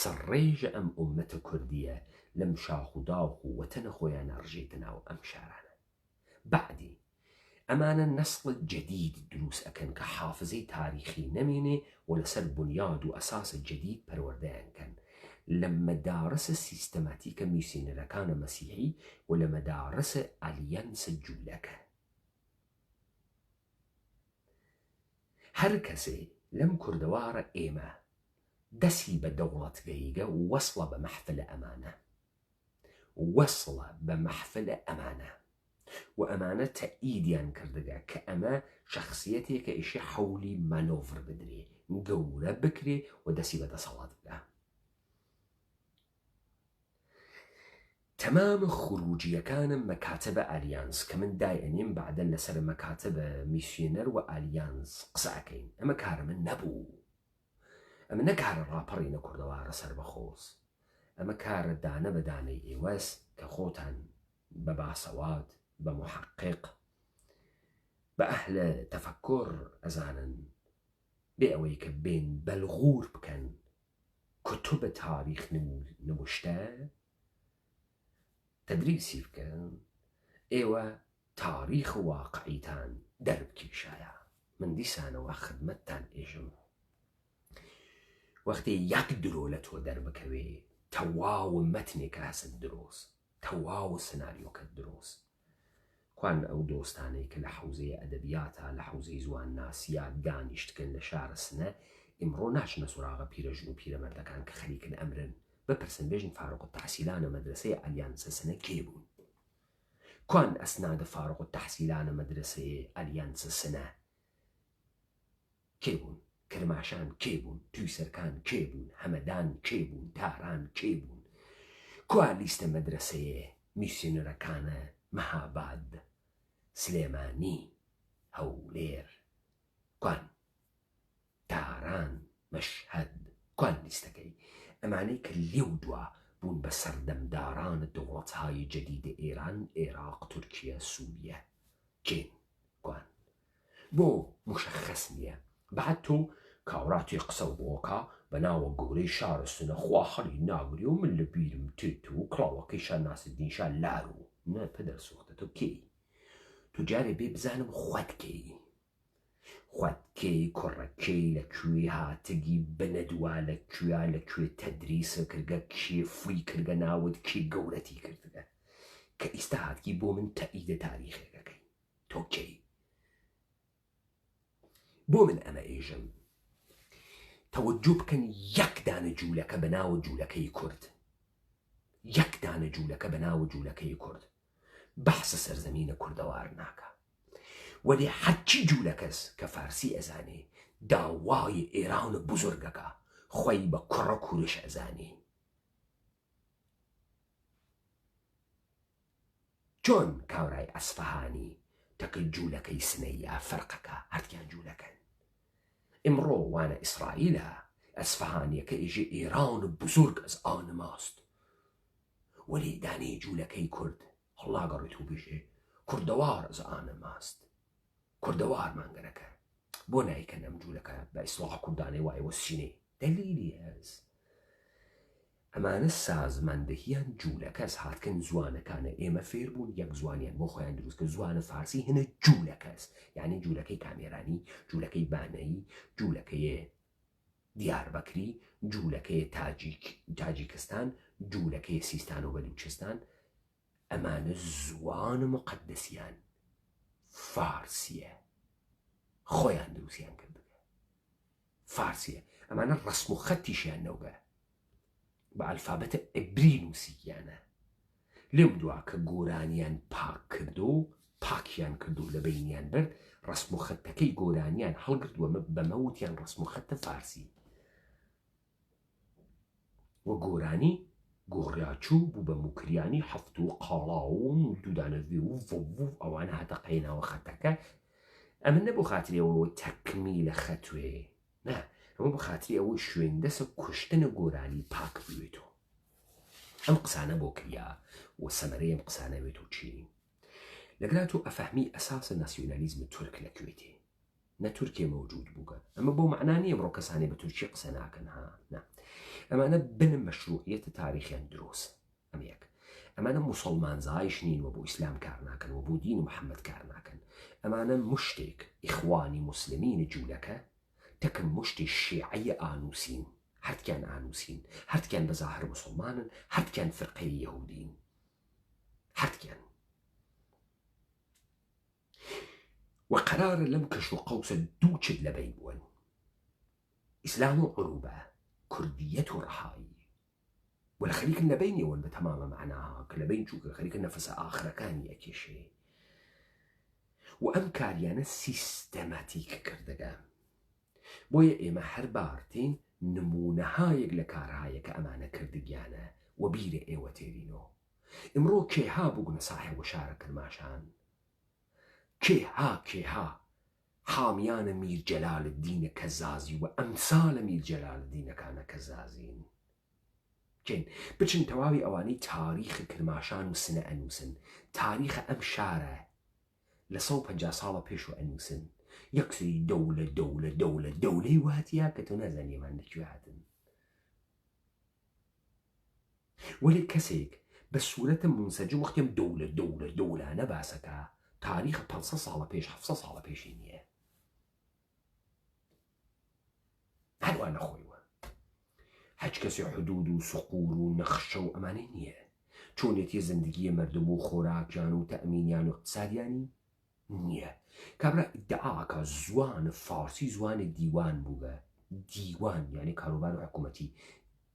Speaker 1: سەرڕێژە ئەم ئومەتە کوردیە لەم شاخ و داوخ و وەتەنە خۆیان ناڕژێتە ناو ئەم شارانە. بعدی ئەمانە نەسڵ جەدید دروست ئەکەن کە حافزەی تاریخی نەمێنێ و لەسەر بنیاد و ئەساسە جەدید پەروەردەیانکەن لە مەدارسە سیستەماتیکە میسیۆنەرەکانە مەسیحی و لە مەدارسە ئالیانسە جوولەکە. هەر کەسێ لەم کوردەوارە ئێمە دەسی بە دەوڵەتگەیگە وەسڵە بە مەحفلە ئەمانە، وەسڵە بە مەحفلە ئەمانە و ئەمانە تەئیدیان کردگە کە ئەمە شەخصیەتێکە ئیشی حەولی مانۆڤر بدرێ، گەورە بکرێ و دەسی بە دەسەڵات بدا. تەمامە خروجیەکانم مەکاتبە ئالیانس کە من دایئەنیم بعدەن لەسەر مەکاتبە میسیۆنەر و ئالیانس قسە ئەکەین، ئەمە کارە من نەبوو، ئەمە نەکارە ڕاپەڕینە کوردەوارە سەربەخۆز، ئەمە کارە دانە بە دانەی ئێوەس کە خۆتان بە باسەوات بە محقق بە ئەهلە تەفەکۆر ئەزانن بێ ئەوەی کە بێن بەلغور بکەن کتوبە تاریخ نوشتە تەدریسی بکەن، ئێوە تاریخ واقعیتان دەربکێشایە. من دیسانەوە خدمەتتان ئێژم وەختی یەک درۆ لە تۆ دەربکەوێ تەواو مەتنێکە هەسن دروست، تەواو سناریۆکە دروست. کوان ئەو دۆستانەی کە لە حوزەیە ئەدەبیاتە لە حوزەی زوان ناسیە دانیشتکن لە شارە سنە ئیمڕۆ ناچنە سوراغە پیرەژن و پیرەمەردەکان کە خەریکن ئەمرن بپرسن بێژن فارغ التەحسیلانە مەدرسەی ئالیانسە سنە کێ بوون؟ کوان ئەسنادە فارغ التەحسیلانە مەدرسەی ئالیانسە سنە کێ بوون؟ کرماشان کێ بوون؟ تویسەرکان کێ بوون؟ هەمەدان کێ بوون؟ تاران کێ بوون؟ کوا لیستە مەدرسەیە میسیۆنەرەکانە مەهاباد، سلێمانی، هەولێر، کوان تاران، مەشهەد، کوان لیستەکەی ئەمانەی کە لێو دووە بوون بە سەردەمدارانە دەوڵەتهای جەدیدە ئێران، عێراق، تورکیە، سووریە کێن؟ کوان؟ بۆ مشەخەس نییە. بعد تۆ کاوراتی قسە و بۆکە بەناوە گەورەی شارستنە خوا خەڵی ناگری و من لە بیرم تێت و کڵاوەکەی شان ناسدینشان لار و نە پەدەر سوختە تۆ کێی تو جارێ بێ بزانم خواتکەی کوڕەکەی لەکوێ هاتگی بنەدووا لەکوێ تەدریسە کردگە کێ فوی کردگە ناوت کێ گەورەتی کردگە کە ئیستا هاتگی بۆ من تەئیدە تاریخێکەکەی تۆ کێی بۆ من ئەمە ئێژم تەوەجو بکەن یەک دانە جوولەکە بەناوە جوولەکەی کورد یەک دانە جوولەکە بەناوە جوولەکەی کورد بەحسە سەرزەمینە کوردەوار ناکە وەلی هەرچی جوولەکەس کە فارسی ئەزانێ داوای ئێرانە بزرگەکە خۆی بە کوڕە کوورش ئەزانێ چۆن کاورای ئەسفەهانی تەکەی جوولەکەی سنەیە فەرقەکە هەردیان جوولەکەن ئمڕۆ وانە ئیسرائیلە ئەسفەهانیەکە ئێژێ ئێران بزرگ ئەز ئانماست وەلی دانەی جوولەکەی کورد هەڵاگەڕێت و بژێ کوردەوار ئەز ئانماست کوردەوار مانگەرەکە بۆ نایکەن ئەم جوولەکە بە ئیسلاح کوردانەی وایەوە سینێ دەلیلی هەز ئەمانە سازماندەهیان جوولەکەس هاتکەن زوانەکانە ئێمە فێر بوون یەک زوانیان بۆ خۆیان دروست کە زوانە فارسی هەنە جوولەکەس یعنی جوولەکەی کامێرانی جوولەکەی بانایی جوولەکەی دیاربەکری جوولەکەی تاجیکستان جوولەکەی سیستان و بەلوچستان ئەمانە زوانە مقدسیان فارسیە خۆیان دروستیان کردگە فارسیە ئەمانە ڕسم و خەتیشیان نەوگە بە ئەلفابەتە ئەبری نووسییانە لێم دوا کە گۆرانیان پاک کردو و پاکیان کردو لە بینیان برد ڕسم و خەتەکەی گۆرانیان هەڵگردووە بەمەوتیان ڕسم و خەتە فارسی وە گۆرانی گۆڕیاچوو بوو بە موکریانی هەفت و قاڵاون و دوودانەوی و ڤۆڤ ئەوانە هاتە قەیناوە خەتەکە ئەمە نەبوو خاتری ئەوە تەکمی لە خەتوێ نه ئەمە بە خاتری ئەوەی شوێندەسە کوشتنە گۆرانی پاک بوێتەوە ئەم قسانە بۆ کریا و سەمەرەی ئەم قسانە بێت و چی لەگەڵا تۆ ئەفەهمی ئەساسە ناسیۆنالیزم تورک لەکوێتێ نە تورکێ مەوجود بووگە ئەمە بۆ معنانی ئەمڕۆ کەسانی بە تورکی قسە ناکەن ها نه ئەمانە بنم مەشروعیەتە تاریخیان دروست ئەم یەک ئەمانە موسڵمانزایش نین و بۆ ئیسلام کار ناکەن و بۆ دین و محەممەد کار ناکەن ئەمانە مشتێک ئیخوانی مسلمینە جوولەکە تەکە مشتی شیعەیە ئانووسین هەردکیان ئانووسین هەردکیان بەزاهر مسلمانن هەردکیان فرقەی یەهودین هەردکیان وقرارە لەم کەش و قەوسە دوو چت لەبەی بوون ئیسلام و عروبە کوردیەت و ڕەهایی و لە خەریکن لەبینیەوەن بە تەمامە معناها کە لەبین چووکە خەریکن نەفەسە ئاخرەکانی ئەکێشێ و ئەم کاریانە سیستەماتیک کردەگە بۆیە ئێمە هەر بارتین نمونەهایەک لە کارهایە کە ئەمانە کردگیانە و بیرە ئێوە تێرینەوە ئمڕۆ کێها بووگنە ساحێ و شارە کرماشان کێها حامیانە میر جەلالدینە کەزازی و ئەمسالە میر جەلالدینەکانە کەزازین کێن بچن تەواوی ئەوانەی تاریخ کرماشان و سنە ئەنووسن تاریخە ئەم شارە لە 150 ساڵە پێش و ئەنووسن یەکسری دەولەی واتیە کە تۆ نازانیێمان لەکوێ هاتن وەلی کەسێک بە سوورەتە منسەجم وەختیم دەولانە باسەکە تاریخ 500 ساڵە پێش 700 ساڵە پێشی نییە هەروە نەخۆیوە هەچ کەسی حدود و سقور و نەخشە و ئەمانەی نییە چۆنێتی زندگیە مردم و خۆراکیان و تەئمینیان و اقتصادیانی نییە کابرا ئیدعاکە زوان فارسی زوان دیوان بووگە دیوان یعنی کاروبار و حکوومەتی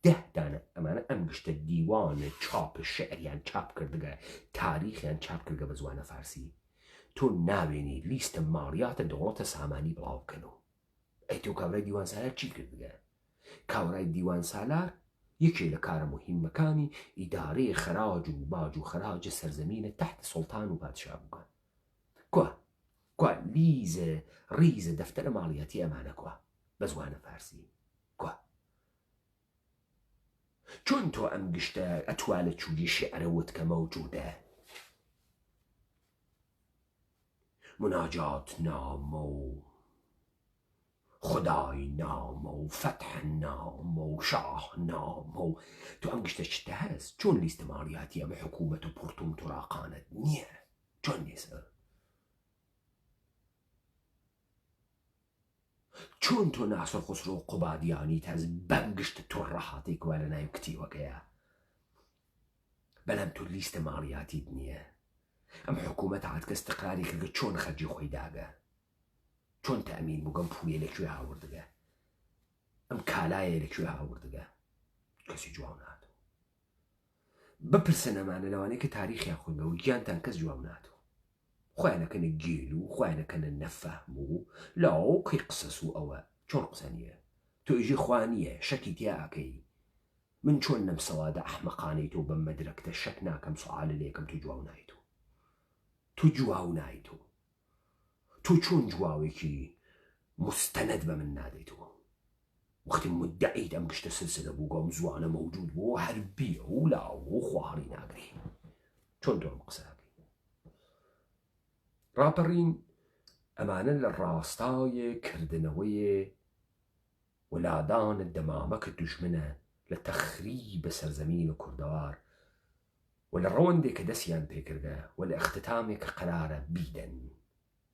Speaker 1: 10 دانە ئەمانە ئەم گشتە دیوانە چاپ شعریان چاپ کردگە تاریخیان چاپ کردگە بە زوانە فارسی تۆ ناوێنی لیستە ماڵیاتە دەوڵەتە سامانی بڵاو بکەنەوە ئەی تۆ کاورای دیوان سالار چی کردگە کاورای دیوان سالار یەکێ لە کارە مهمەکانی ئیدارەی خەراج و باج و خەراجە سەرزەمینە تحت سڵتان و پادشا بووگە کوا ریزە دەفتەرە ماڵیاتی ئەمانە کوا بە زوانە فارسی کوا چۆن تۆ ئەم گشتە ئەتوانە چووی شعرەوت کە مەوجودە مناجات نامە و خدای نام و فتح نام و شاه نام و تو ئەم گشتە چتە هەست چۆن لیستەماڵیاتی ئەمە حکوومەت و پڕتوم توراقانت نییە چۆن نیسە چۆن تۆ ناسر خسرۆ قوبادیانی تەز بەم گشتە تۆ ڕەهاتێکوا لە ناو کتیوەکەیە بەلام تۆ لیستەماڵیاتیت نییە ئەم حکوومەت هاتکە استقراری کردە چۆن خەرجی خۆی داگە چۆن تەمین بووگەم پوویە لەکوێ هاوردگە ئەم کالایە لەکوێ هاوردگە کەسی جواب ناتۆ بپرسە نەمانە لەوانەیە کە تاریخیان خوێندەوە گیانتان کەس جواب ناتۆ خۆیانەکەنە گێل و خۆیانەکەنە نەفەهم و لاو قی قسەس و ئەوە چۆن قسە نییە تۆ ئیژی خوا نییە شەکی تیا ئەکەی من چۆن نەم سەوادە ئەحمەقانەی تۆ بەم مەدرەکتە شەک ناکەم سوعالە لێکم تۆ جواب نایتۆ تۆ جواب نایتۆ تۆ چۆن جواوێکی مستەنەد بە من نادەیتەوە وەختی مدعیت ئەم گشتە سلسلە بوو گۆم زوانە مەوجود بوو هەر بیە و لاو و خواهڕی ناگری چۆن تۆ ئەم قسەکەی ڕاپەڕین ئەمانە لە ڕاستای کردنەوەی وەلادان دەمامەکە دوژمنە لە تەخریبە سەرزەمینە کوردەوار و لە ڕەوەندێک کە دەستیان پێکردە و لە ئەختتامێک کە قەرارە بیدەن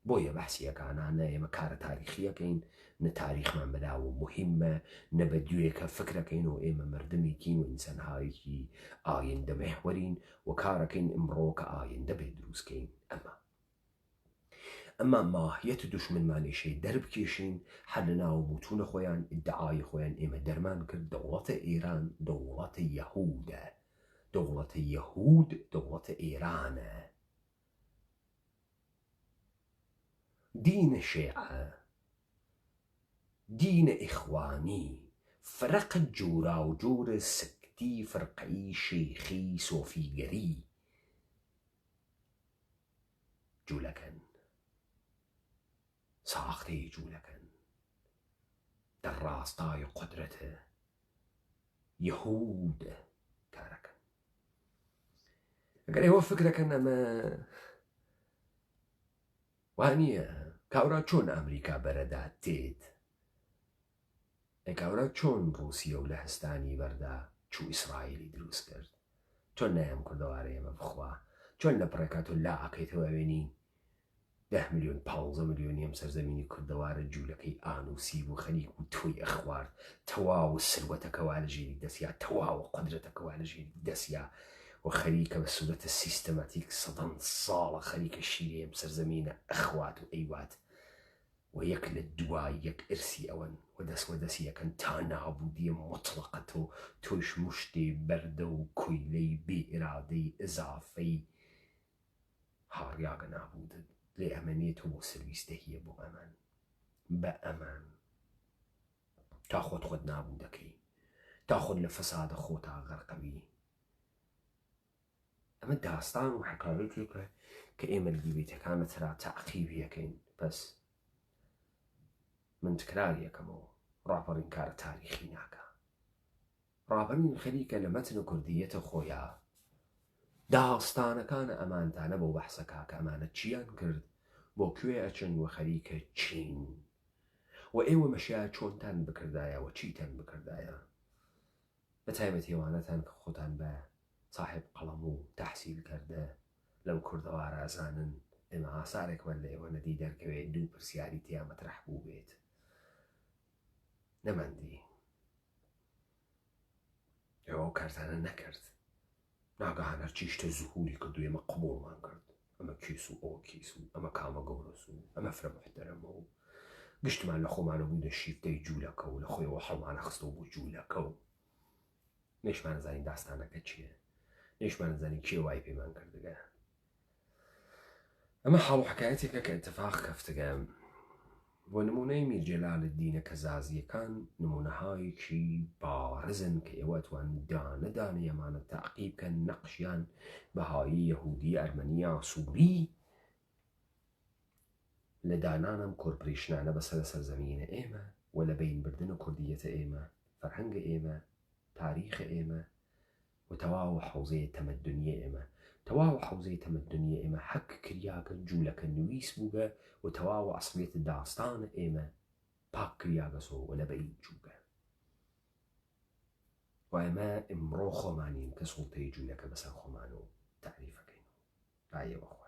Speaker 1: بۆیە بەحسیەکانانە ئێمە کارە تاریخیەکەین نە تاریخمان بەداوە مهمە نە بە دوێکە فکرەکەین و ئێمە مردمێکین و ئینسانهایەکی ئایندە مەحوەرین و کارەکەین ئەمڕۆ کە ئایندە بێ دروستکەین ئەمما ماهیەت دوشمنمانێشەی دەربکێشین هەر لە ناو بوتونە خۆیان ئیدعای خۆیان ئێمە دەرمان کرد دەوڵەتە ئێران دەوڵەتە یەهودە دەوڵەتە یەهود دەوڵەتە ئێرانە دینە شێعە دینە ئیخوانی فرق جورا و جور سکتی فرقەی شێخی سۆفیگەری جوولەکەن ساختەی جوولەکەن دەڕاستای قودرەتە یەهود کارەکەن ئەگەر ئێوە فکرەکەن ئەمە وانییە کاورا چۆن ئەمریکا بەرەدا تێت ئەکاورا چۆن ڕووسیە و لە هەستانی بەردا چوو ئیسرائیلی دروست کرد چۆن نایەم کردەوارە ئێمە بخوا چۆن لە پڕێکات و لا ئەکەیتەوە وێنی 10 ملیۆن 15 ملیۆنی ئەم سەرزەمینی کوردەوارە جوولەکەی ئانوسی بوو خەریک و تۆی ئەخوارد تەواو سروەتەکەوا لە ژێری دەستیا تەواوە قودرەتەکەوا لە ژێری دەستیا و خەریکە بە سوورەتە سیستەماتیک سەدەن ساڵە خەریکە شیرێ ئەم سەرزەمینە ئەخوات و ئەیوات و یەک لە دوای یەک ئرسی ئەوەن و دەستی یەکەن تا نابوودیە مطلقەت و تۆش مشتێ بەردە و کۆیلەی بێ ئێرادەی ئزافەی هاڕیاگە نابوودت لێ ئەمەنێتەوە بۆ سرویستەهیە بۆ ئەمان بە ئەمان تا خۆت نابوو دەکەی تا خۆت لە فەسادە خۆتا غەرقەوی ئەمە داستان و حکایەتێکە کە ئێمە دیبێتەکانە ترا تەعقیبیەکەین بەس من تکراری یەکەمەوە ڕاپەڕین کارە تاریخی ناکە ڕاپەڕین خەریکە لە مەتنە کوردیەتە خۆیە داستانەکانە ئەمانتانە بۆ بەحسەکا کە ئەمانە چیان کرد بۆ کوێ ئەچن و خەریکە چین و ئێوە مەشیە چۆنتان بکردایە و چیتان بکردایە بە تایبەت هێوانەتان کە خۆتان بە صاحب قەڵەم و تەحسیل کردە لەم کوردەوارە ئەزانن ئێمە ئاسارێک وەر لە ئێوە نەدی دەرکەوێت دوو پرسیاری تیا مەترەح بوو بێت نەمەندی ئێوە ئەو کارتانە نەکرد ناگەهان هەرچی شتە زوهوری کردو ئێمە قبوڵمان کرد ئەمە کیس و ئەوە کیس و ئەمە کامە گەورەس و ئەمە فرە محتەرەمە و گشتمان لە خۆمانە بوو لە شیفتەی جوولەکە و لە خۆیەوە هەڵمانە خستەوە بۆ جوولەکە و نێشمان زانین داستانەکە چییە نێشمان زانی کێ وای پێمان کردگە ئەمە حاڵ و حکایەتێکە کە ئەتفاق کەفتگە بۆ نمونەی میرجەلالەدینە کەزازیەکان نمونەهایەکی بارزن کە ئێوە توان دانەدانە ئەمانە تەعقیب بکەن نەقشیان بەهایی یەهودی ئەرمەنیا سووری لە دانانم کۆرپڕیشنانە بەسەر سەرزەمینە ئێمە و لە بینبردنە کوردیەتە ئێمە فەرهەنگە ئێمە تاریخە ئێمە و تەواو حوزەیە تەمەدونیە ئێمە تەواو حوزەی تەمەدونیە ئێمە حەک کریاکە جوولەکە نوویس بووگە و تەواو ئەسڵێتە داستانە ئێمە پاکری ئاگەسۆ و لەبەی چووکە و ئێمە ئمڕۆ خۆمانین کە سوڵتەی جوولەکە بەسەر خۆمان و تعریفەکەین و ئایەوە